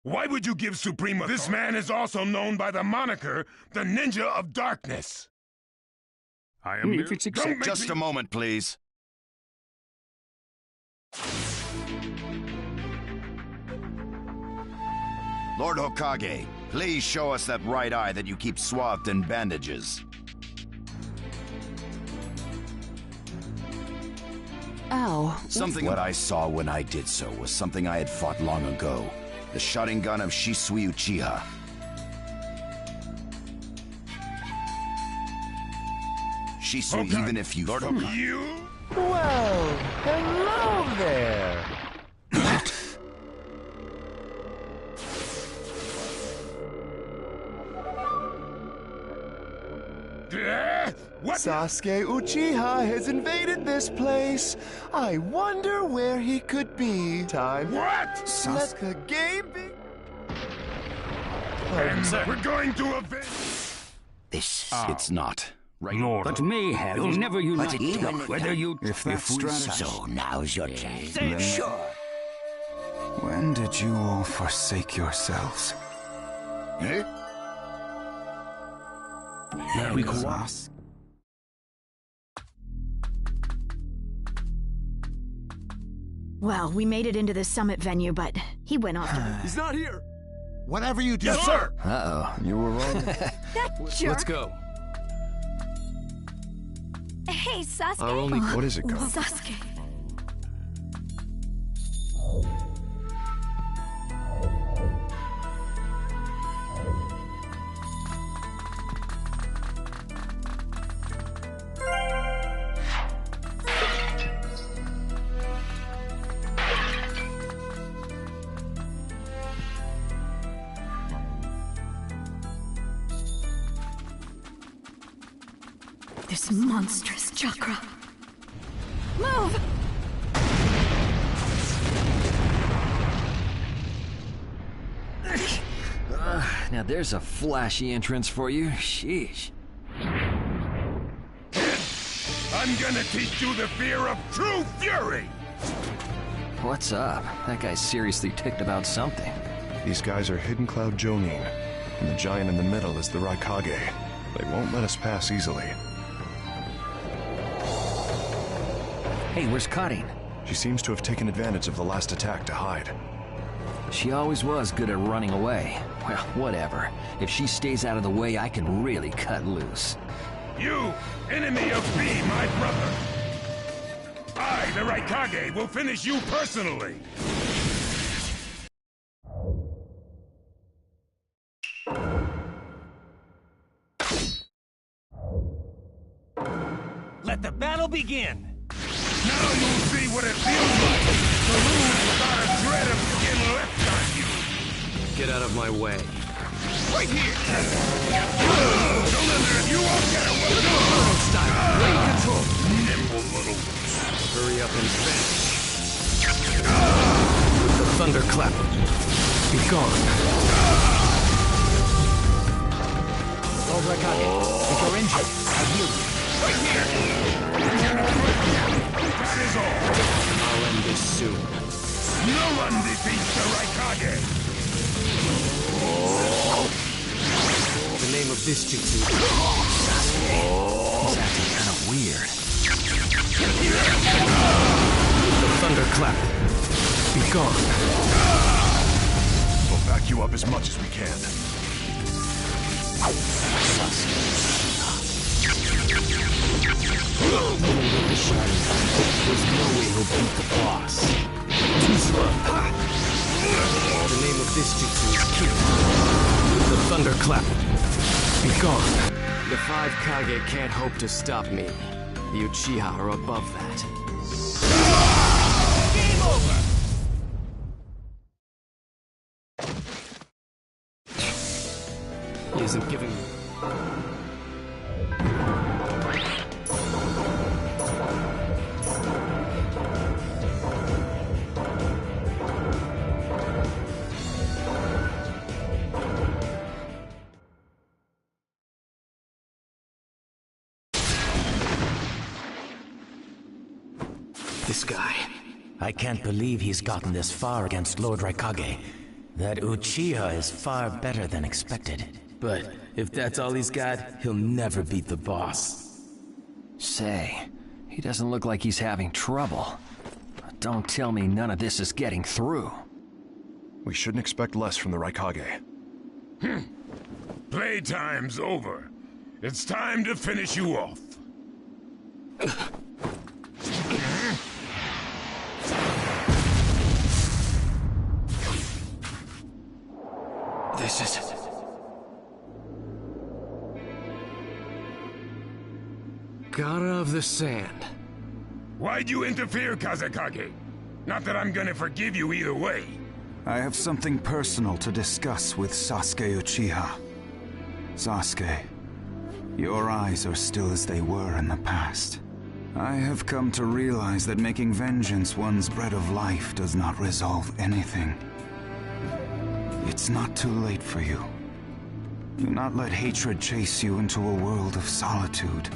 Why would you give Supreme? This man is also known by the moniker, the Ninja of Darkness. I am If it's Don't make Just a moment, please. Lord Hokage, please show us that right eye that you keep swathed in bandages. Ow. Something what I saw when I did so was something I had fought long ago. The Sharingan of Shisui Uchiha. Shisui, Okay. even if you... Lord Hokage. You? Well, hello there. What? Sasuke Uchiha has invaded this place. I wonder where he could be. Time. What? Let the game be. And we're going to avenge... This... It's not. Right? Lord. But mayhem will never unite. even Look, whether you... If that's strategy, So now's your chance. then when did you all forsake yourselves? Eh? There we go. Well, we made it into the summit venue, but he went off. He's not here. Whatever you do, Yes, sir. Uh-oh. You were wrong. That jerk. Let's go. Hey, Sasuke. Our only... What is it, Go? Sasuke. This monstrous chakra. Move! Now there's a flashy entrance for you. Sheesh. I'm gonna teach you the fear of true fury! What's up? That guy's seriously ticked about something. These guys are Hidden Cloud Jonin, and the giant in the middle is the Raikage. They won't let us pass easily. Hey, where's Karin? She seems to have taken advantage of the last attack to hide. She always was good at running away. Well, whatever. If she stays out of the way, I can really cut loose. You, enemy of me, my brother! I, the Raikage, will finish you personally! Let the battle begin. Now you'll see what it feels like to lose without a shred of skin left on you! Get out of my way. Right here! Cylinder, you won't get away! Style. Ready control. Nimble little... Hurry up and finish. With the thunderclap. Be gone. Lord Raikage, if you're injured, I'll heal you. Right here! That is all! I'll end this soon. No one defeats the Raikage! The name of this jutsu. He's acting kind of weird. The thunderclap. Be gone. We'll back you up as much as we can. There's no way he'll beat the boss. Too slow. The name of this jutsu is Kill. The thunderclap. Be gone. The 5 Kage can't hope to stop me. The Uchiha are above that. Game over! He isn't giving me... This guy. I can't believe he's gotten this far against Lord Raikage. That Uchiha is far better than expected. But if that's all he's got, he'll never beat the boss. Say, he doesn't look like he's having trouble. Don't tell me none of this is getting through. We shouldn't expect less from the Raikage. Playtime's over. It's time to finish you off. This is... God of the Sand. Why'd you interfere, Kazekage? Not that I'm gonna forgive you either way. I have something personal to discuss with Sasuke Uchiha. Sasuke, your eyes are still as they were in the past. I have come to realize that making vengeance one's bread of life does not resolve anything. It's not too late for you. Do not let hatred chase you into a world of solitude,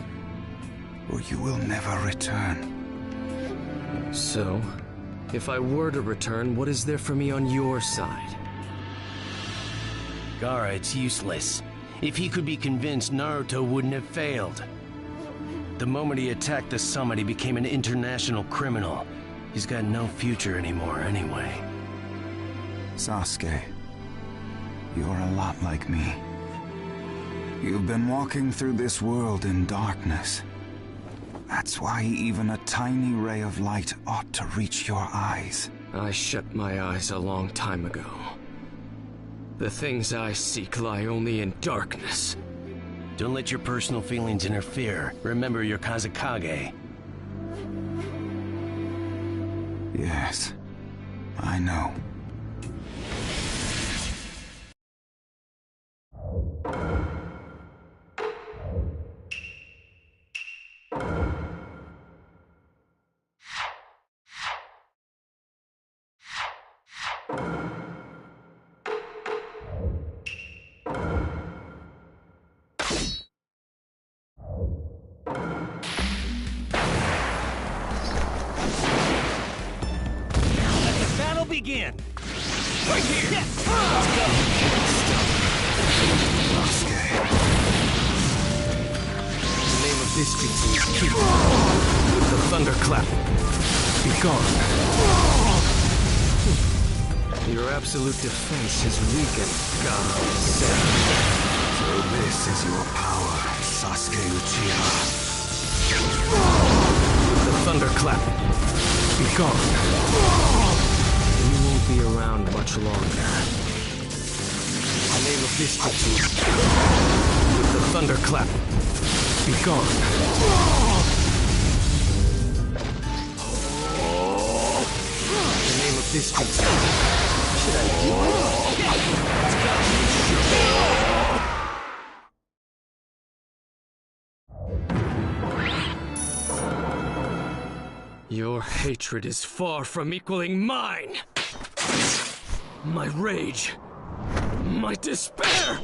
or you will never return. So, if I were to return, what is there for me on your side? Gaara, it's useless. If he could be convinced, Naruto wouldn't have failed. The moment he attacked the summit, he became an international criminal. He's got no future anymore anyway. Sasuke, you're a lot like me. You've been walking through this world in darkness. That's why even a tiny ray of light ought to reach your eyes. I shut my eyes a long time ago. The things I seek lie only in darkness. Don't let your personal feelings interfere. Remember, you're Kazekage. Yes, I know. Begin! Right here! Yes. Let's go! The name of this jutsu is Ki. The thunderclap. Be gone. Your absolute defense is weakened, God. So this is your power, Sasuke Uchiha. The thunderclap. Be gone. Be around much longer. The name of this jutsu is the thunderclap. Be gone. The name of this jutsu. Should I do it? Your hatred is far from equaling mine. My rage, my despair,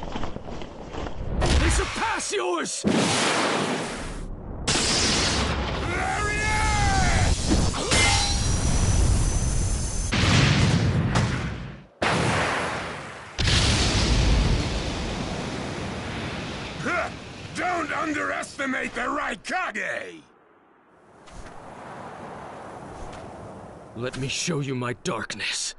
they surpass yours! Don't underestimate the Raikage! Let me show you my darkness.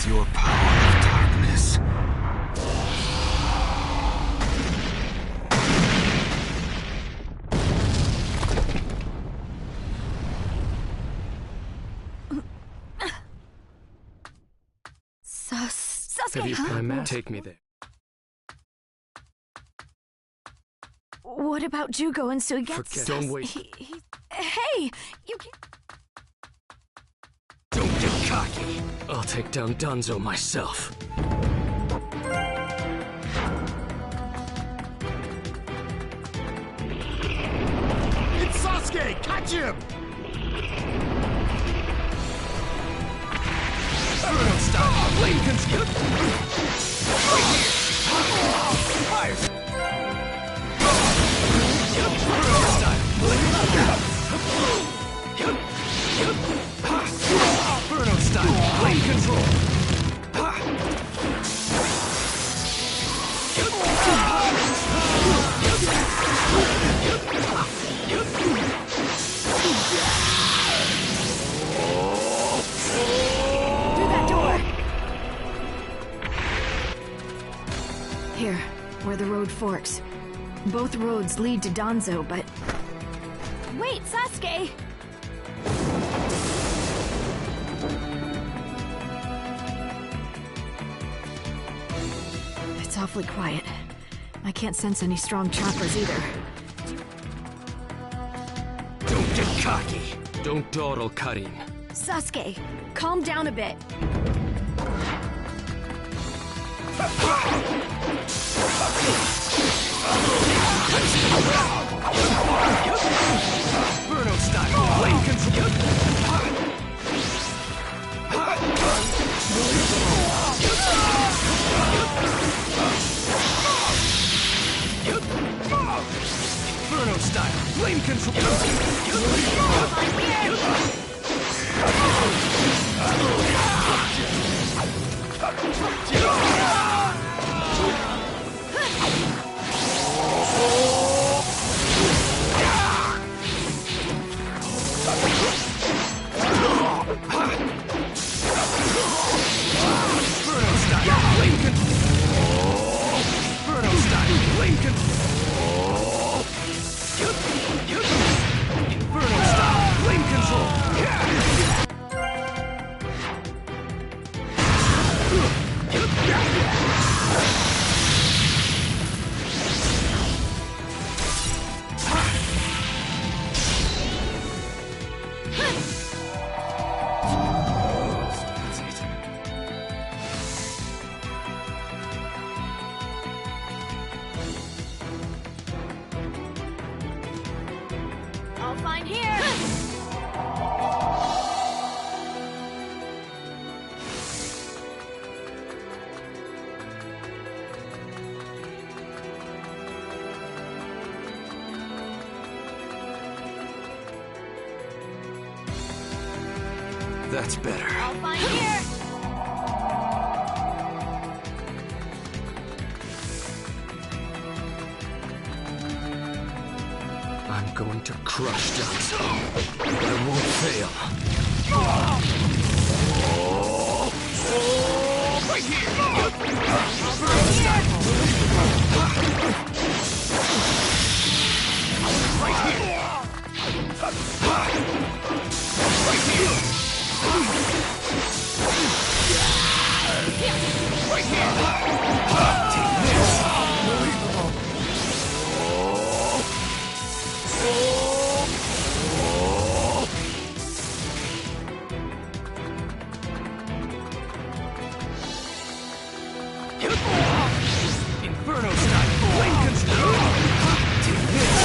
Your power of darkness. Sasuke, Have you planned that? Take me there. What about Jugo and Suigetsu? Don't wait. Hey, you can't... Don't get cocky. I'll take down Danzo myself. It's Sasuke! Catch him! Flame control! Right here! Fire! Inferno style! Flame control! Through that door! Here, where the road forks. Both roads lead to Danzo, but... Wait, Sasuke! It's awfully quiet. I can't sense any strong chakras either. Don't get cocky! Don't dawdle, Karin. Sasuke, calm down a bit. Inferno style! Flame control! Inferno style! Flame control! I'll find here! That's better. I'll find here! I'm going to crush Danzo. I won't fail. Right here! Right here! Right here! Right here! Take this! Inferno style! Flame control! Take this!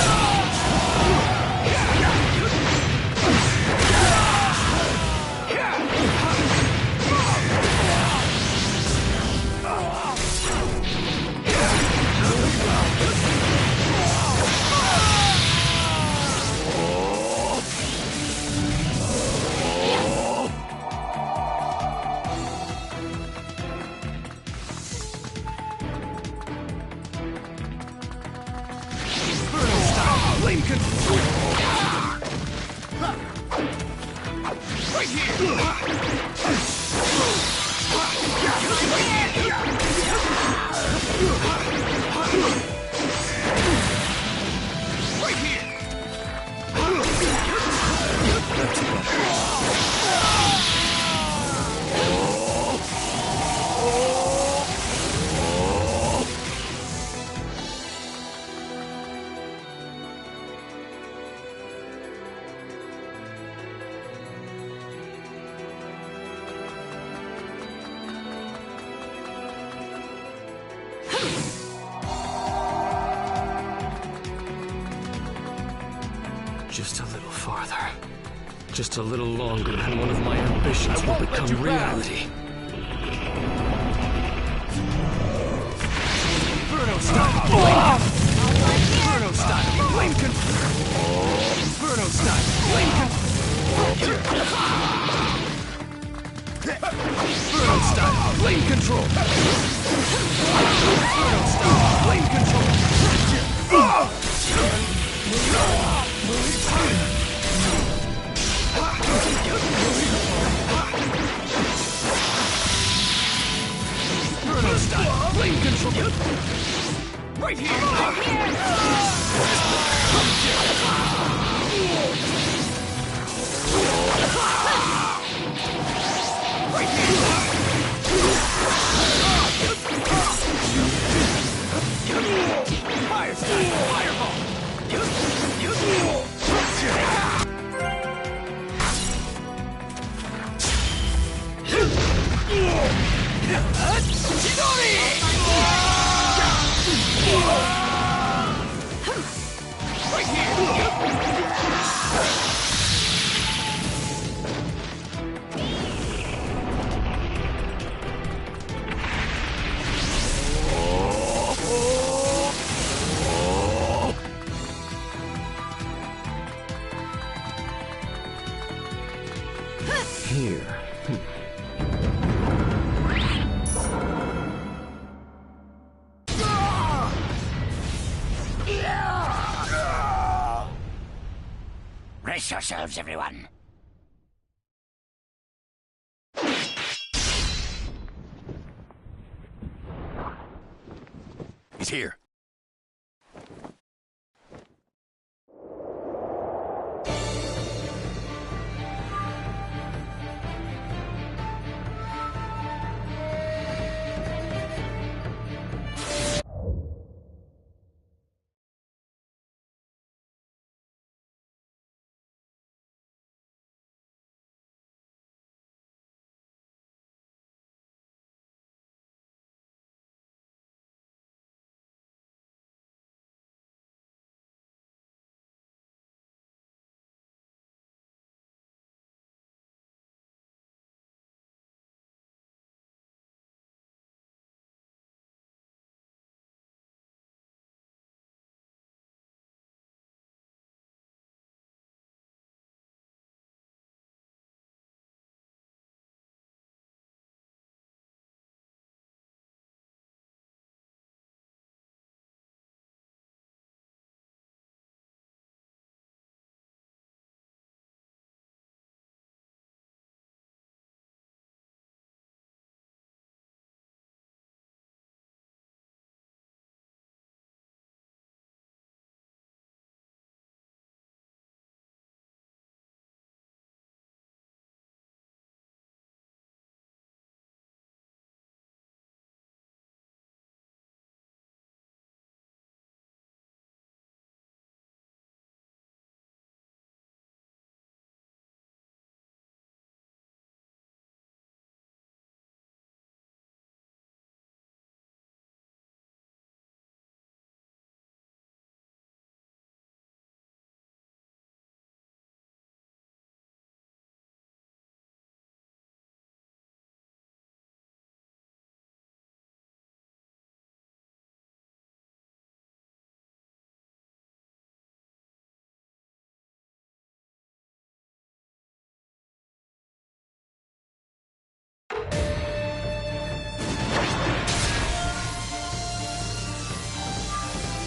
Flame control! Right here! Right here! That's better. Just a little farther. Just a little longer, and one of my ambitions will become reality. style, flame. Inferno style, flame control. Inferno style, flame control. Inferno style, flame control. Inferno style, flame control. Inferno style, flame control. Right here. Right here. Fire style, fireball. Here. Brace yourselves, everyone. He's here.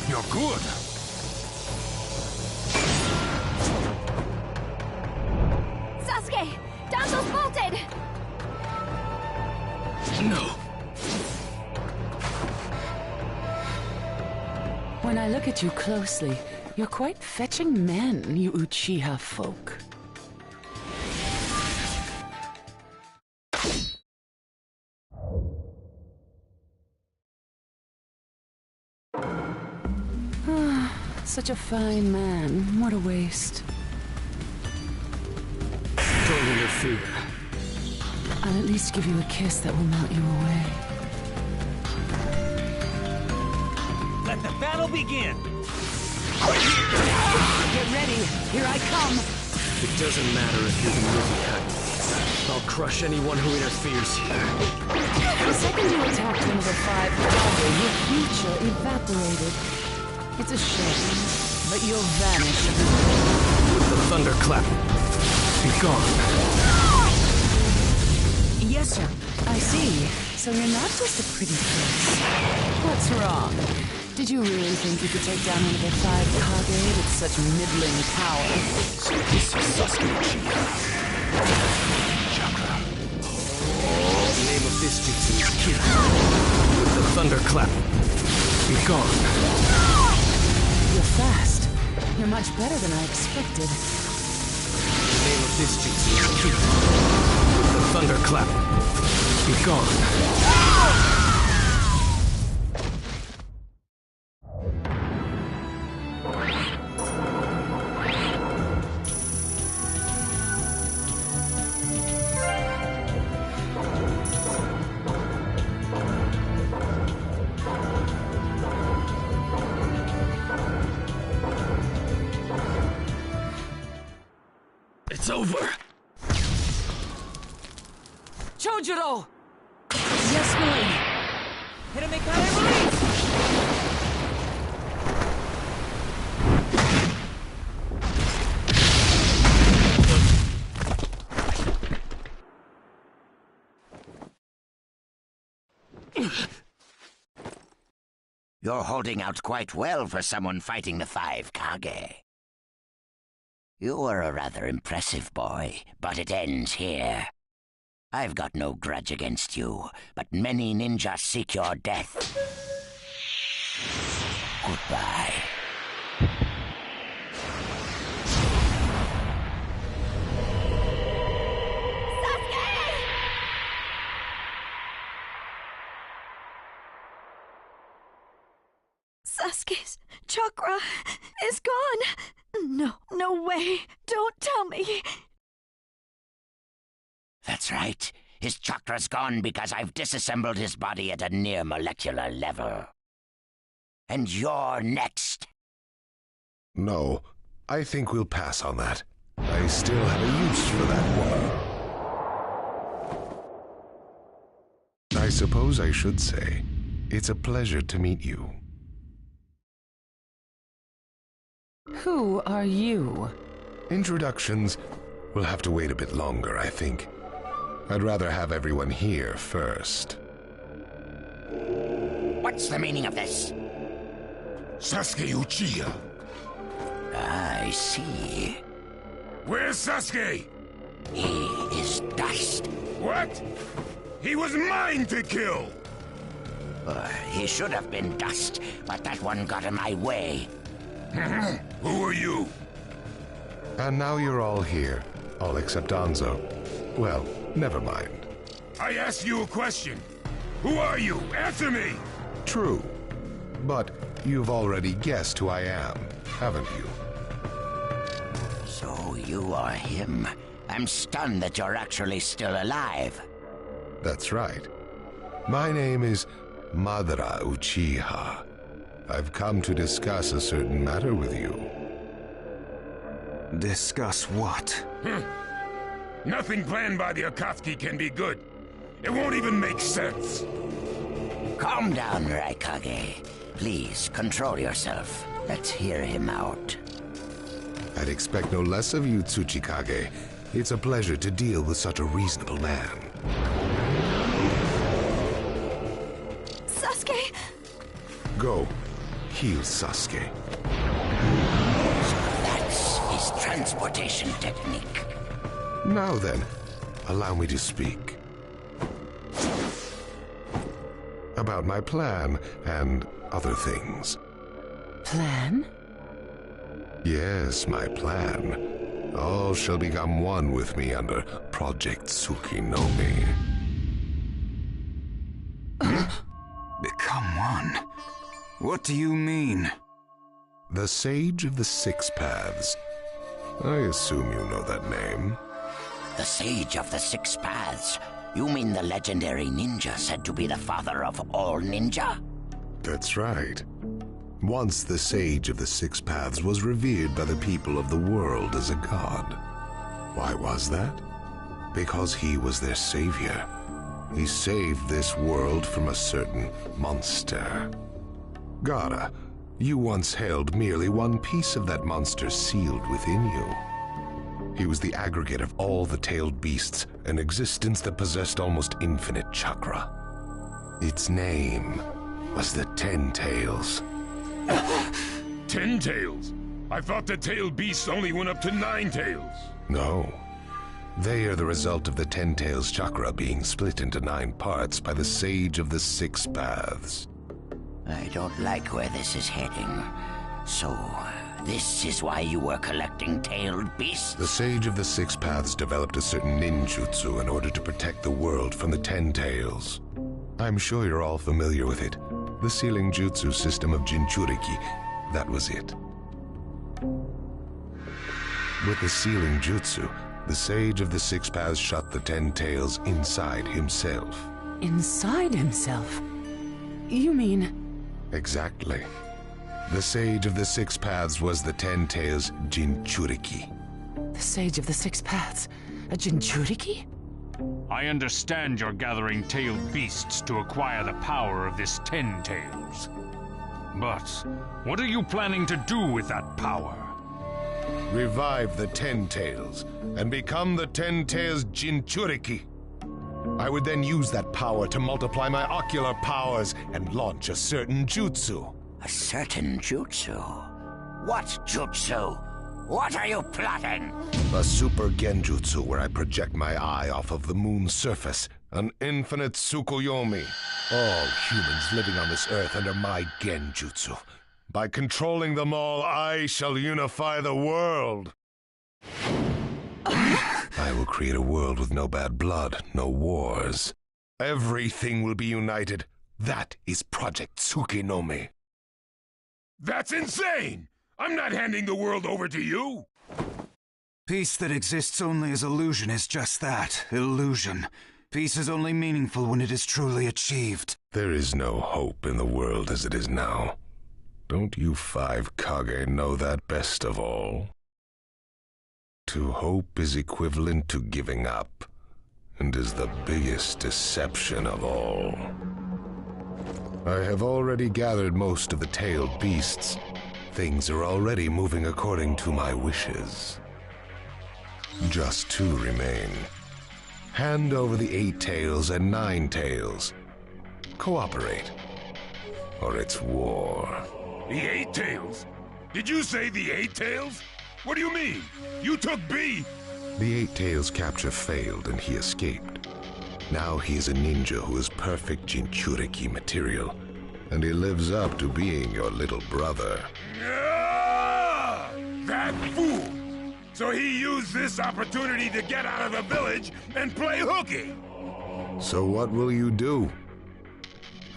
You're good. Sasuke! Danzo's bolted! No. When I look at you closely, you're quite fetching men, you Uchiha folk. Such a fine man. What a waste. Don't interfere. I'll at least give you a kiss that will melt you away. Let the battle begin! Get ready! Here I come! It doesn't matter if you're the Mizukage. I'll crush anyone who interferes here. The second you attacked one of the 5 Kage, your future evaporated. It's a shame, but you'll vanish. The thunderclap. Be gone. Yes, sir. I see. So you're not just a pretty face. What's wrong? Did you really think you could take down one of the 5 Kage with such middling power? So this is Sasuke Uchiha. Chakra. The name of this jutsu is Kid. The thunderclap. Be gone. You're fast. You're much better than I expected. The name of this jutsu is Kid. The thunderclap. Be gone. It's over. Chojuro! Yes, Millie. Hiramikare, release! You're holding out quite well for someone fighting the 5 Kage. You were a rather impressive boy, but it ends here. I've got no grudge against you, but many ninjas seek your death. Goodbye. Sasuke's chakra is gone. No, no way. Don't tell me. That's right. His chakra's gone because I've disassembled his body at a near molecular level. And you're next. No, I think we'll pass on that. I still have a use for that woman. I suppose I should say, it's a pleasure to meet you. Who are you? Introductions will have to wait a bit longer, I think. I'd rather have everyone here first. What's the meaning of this? Sasuke Uchiha. I see. Where's Sasuke? He is dust. What? He was mine to kill! He should have been dust, but that one got in my way. Who are you? And now you're all here, all except Danzo. Well, never mind. I asked you a question. Who are you? Answer me! True. But you've already guessed who I am, haven't you? So you are him. I'm stunned that you're actually still alive. That's right. My name is Madara Uchiha. I've come to discuss a certain matter with you. Discuss what? Nothing planned by the Akatsuki can be good. It won't even make sense. Calm down, Raikage. Please, control yourself. Let's hear him out. I'd expect no less of you, Tsuchikage. It's a pleasure to deal with such a reasonable man. Sasuke! Go. Heal Sasuke. So that's his transportation technique. Now then, allow me to speak. About my plan and other things. Plan? Yes, my plan. All shall become one with me under Project Tsukinome. Become one? What do you mean? The Sage of the Six Paths. I assume you know that name. The Sage of the Six Paths? You mean the legendary ninja said to be the father of all ninja? That's right. Once the Sage of the Six Paths was revered by the people of the world as a god. Why was that? Because he was their savior. He saved this world from a certain monster. Gara, you once held merely one piece of that monster sealed within you. He was the aggregate of all the tailed beasts, an existence that possessed almost infinite chakra. Its name was the Ten Tails. 10 tails? I thought the tailed beasts only went up to 9 tails. No. They are the result of the Ten Tails chakra being split into 9 parts by the Sage of the Six Paths. I don't like where this is heading. So, this is why you were collecting tailed beasts? The Sage of the Six Paths developed a certain ninjutsu in order to protect the world from the Ten Tails. I'm sure you're all familiar with it. The sealing jutsu system of Jinchuriki. That was it. With the sealing jutsu, the Sage of the Six Paths shut the Ten Tails inside himself. Inside himself? You mean... Exactly. The Sage of the Six Paths was the Ten Tails Jinchuriki. The Sage of the Six Paths? A Jinchuriki? I understand you're gathering tailed beasts to acquire the power of this Ten Tails. But what are you planning to do with that power? Revive the Ten Tails and become the Ten Tails Jinchuriki. I would then use that power to multiply my ocular powers and launch a certain jutsu. A certain jutsu? What jutsu? What are you plotting? A super genjutsu where I project my eye off of the moon's surface. An infinite Tsukuyomi. All humans living on this earth under my genjutsu. By controlling them all, I shall unify the world. I will create a world with no bad blood, no wars. Everything will be united. That is Project Tsukinomi. That's insane! I'm not handing the world over to you! Peace that exists only as illusion is just that, illusion. Peace is only meaningful when it is truly achieved. There is no hope in the world as it is now. Don't you 5 Kage know that best of all? To hope is equivalent to giving up, and is the biggest deception of all. I have already gathered most of the tailed beasts. Things are already moving according to my wishes. Just 2 remain. Hand over the 8 tails and 9 tails. Cooperate, or it's war. The 8 tails? Did you say the 8 tails? What do you mean? You took B! The 8 tails capture failed and he escaped. Now he is a ninja who is perfect Jinchuriki material. And he lives up to being your little brother. Ah! That fool! So he used this opportunity to get out of the village and play hooky! So what will you do?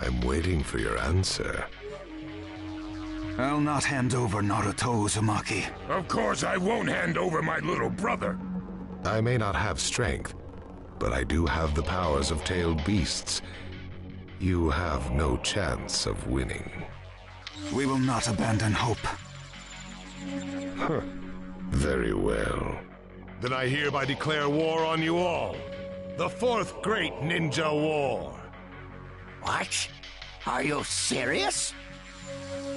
I'm waiting for your answer. I'll not hand over Naruto Uzumaki. Of course I won't hand over my little brother. I may not have strength, but I do have the powers of tailed beasts. You have no chance of winning. We will not abandon hope. Huh. Very well. Then I hereby declare war on you all. The 4th Great Ninja War. What? Are you serious?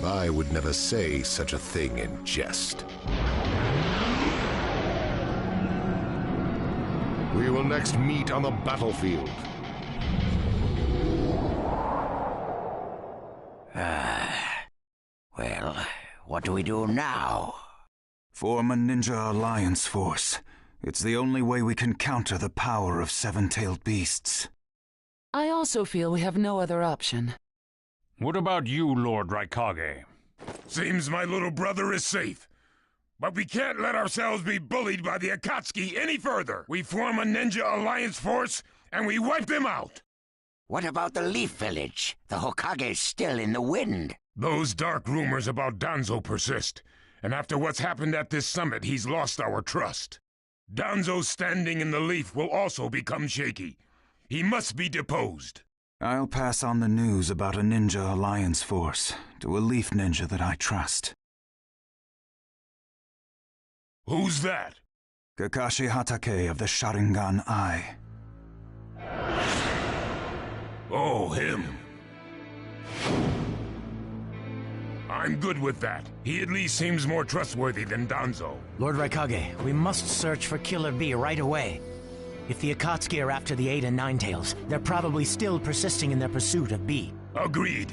I would never say such a thing in jest. We will next meet on the battlefield. Well, what do we do now? Form a ninja alliance force. It's the only way we can counter the power of 7-tailed beasts. I also feel we have no other option. What about you, Lord Raikage? Seems my little brother is safe. But we can't let ourselves be bullied by the Akatsuki any further. We form a ninja alliance force, and we wipe them out. What about the Leaf Village? The Hokage's still in the wind. Those dark rumors about Danzo persist, and after what's happened at this summit, he's lost our trust. Danzo's standing in the Leaf will also become shaky. He must be deposed. I'll pass on the news about a ninja alliance force to a Leaf ninja that I trust. Who's that? Kakashi Hatake of the Sharingan Eye. Oh, him. I'm good with that. He at least seems more trustworthy than Danzo. Lord Raikage, we must search for Killer B right away. If the Akatsuki are after the 8 and 9 tails, they're probably still persisting in their pursuit of B. Agreed.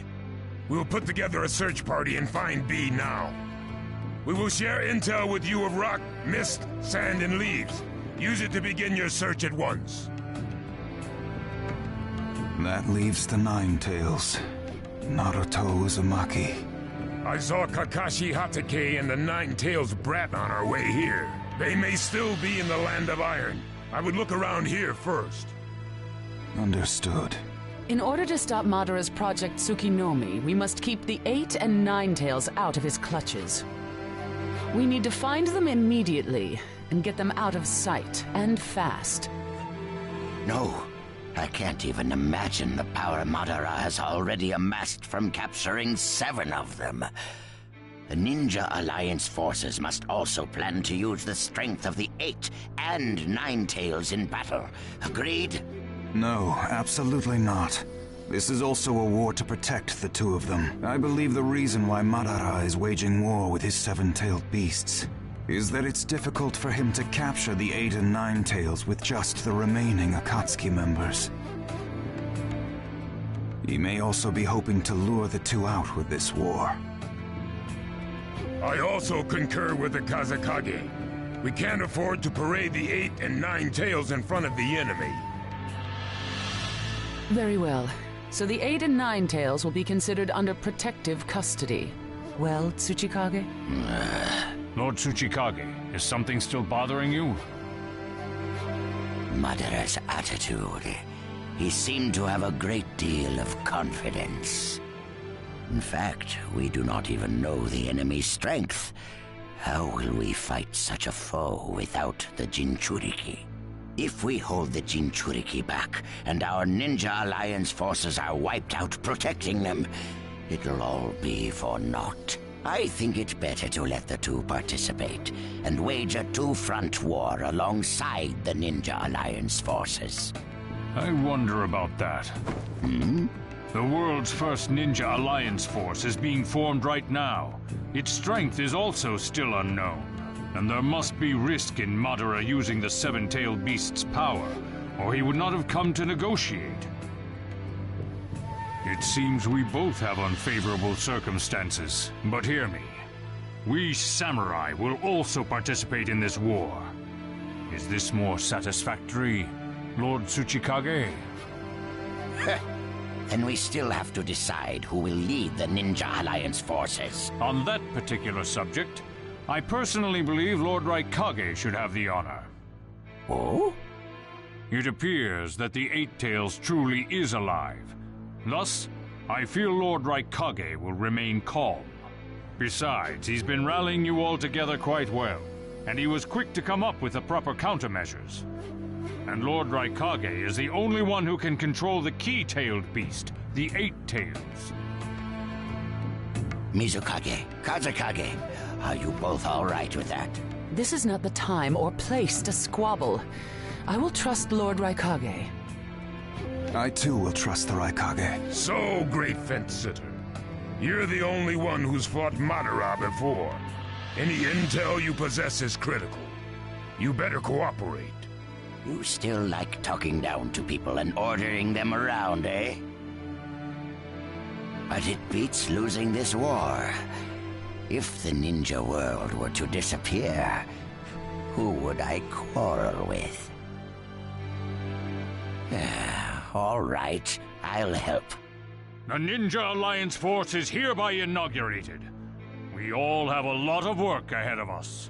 We'll put together a search party and find B now. We will share intel with you of rock, mist, sand, and leaves. Use it to begin your search at once. That leaves the Nine Tails. Naruto Uzumaki. I saw Kakashi Hatake and the Nine Tails brat on our way here. They may still be in the Land of Iron. I would look around here first. Understood. In order to stop Madara's Project Tsukinomi, we must keep the 8 and 9 tails out of his clutches. We need to find them immediately and get them out of sight, and fast. No, I can't even imagine the power Madara has already amassed from capturing 7 of them. The Ninja Alliance forces must also plan to use the strength of the 8 and 9 tails in battle. Agreed? No, absolutely not. This is also a war to protect the 2 of them. I believe the reason why Madara is waging war with his 7-tailed beasts is that it's difficult for him to capture the 8 and 9 tails with just the remaining Akatsuki members. He may also be hoping to lure the 2 out with this war. I also concur with the Kazekage. We can't afford to parade the 8 and 9 tails in front of the enemy. Very well. So the 8 and 9 tails will be considered under protective custody. Well, Tsuchikage? Lord Tsuchikage, is something still bothering you? Madara's attitude. He seemed to have a great deal of confidence. In fact, we do not even know the enemy's strength. How will we fight such a foe without the Jinchuriki? If we hold the Jinchuriki back, and our Ninja Alliance forces are wiped out protecting them, it'll all be for naught. I think it better to let the 2 participate, and wage a 2-front war alongside the Ninja Alliance forces. I wonder about that. Hmm? The world's first Ninja Alliance force is being formed right now. Its strength is also still unknown. And there must be risk in Madara using the 7-tailed beast's power, or he would not have come to negotiate. It seems we both have unfavorable circumstances, but hear me. We samurai will also participate in this war. Is this more satisfactory, Lord Tsuchikage? Then we still have to decide who will lead the Ninja Alliance forces. On that particular subject, I personally believe Lord Raikage should have the honor. Oh? It appears that the 8 tails truly is alive. Thus, I feel Lord Raikage will remain calm. Besides, he's been rallying you all together quite well, and he was quick to come up with the proper countermeasures. And Lord Raikage is the only one who can control the key-tailed beast, the 8 tails. Mizukage, Kazekage, are you both all right with that? This is not the time or place to squabble. I will trust Lord Raikage. I too will trust the Raikage. So, great fence-sitter. You're the only one who's fought Madara before. Any intel you possess is critical. You better cooperate. You still like talking down to people and ordering them around, eh? But it beats losing this war. If the ninja world were to disappear, who would I quarrel with? All right, I'll help. The Ninja Alliance force is hereby inaugurated. We all have a lot of work ahead of us.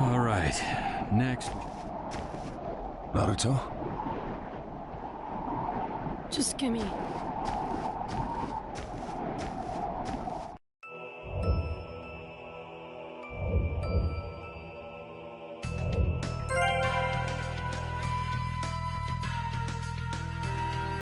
All right, next. Naruto? Just give me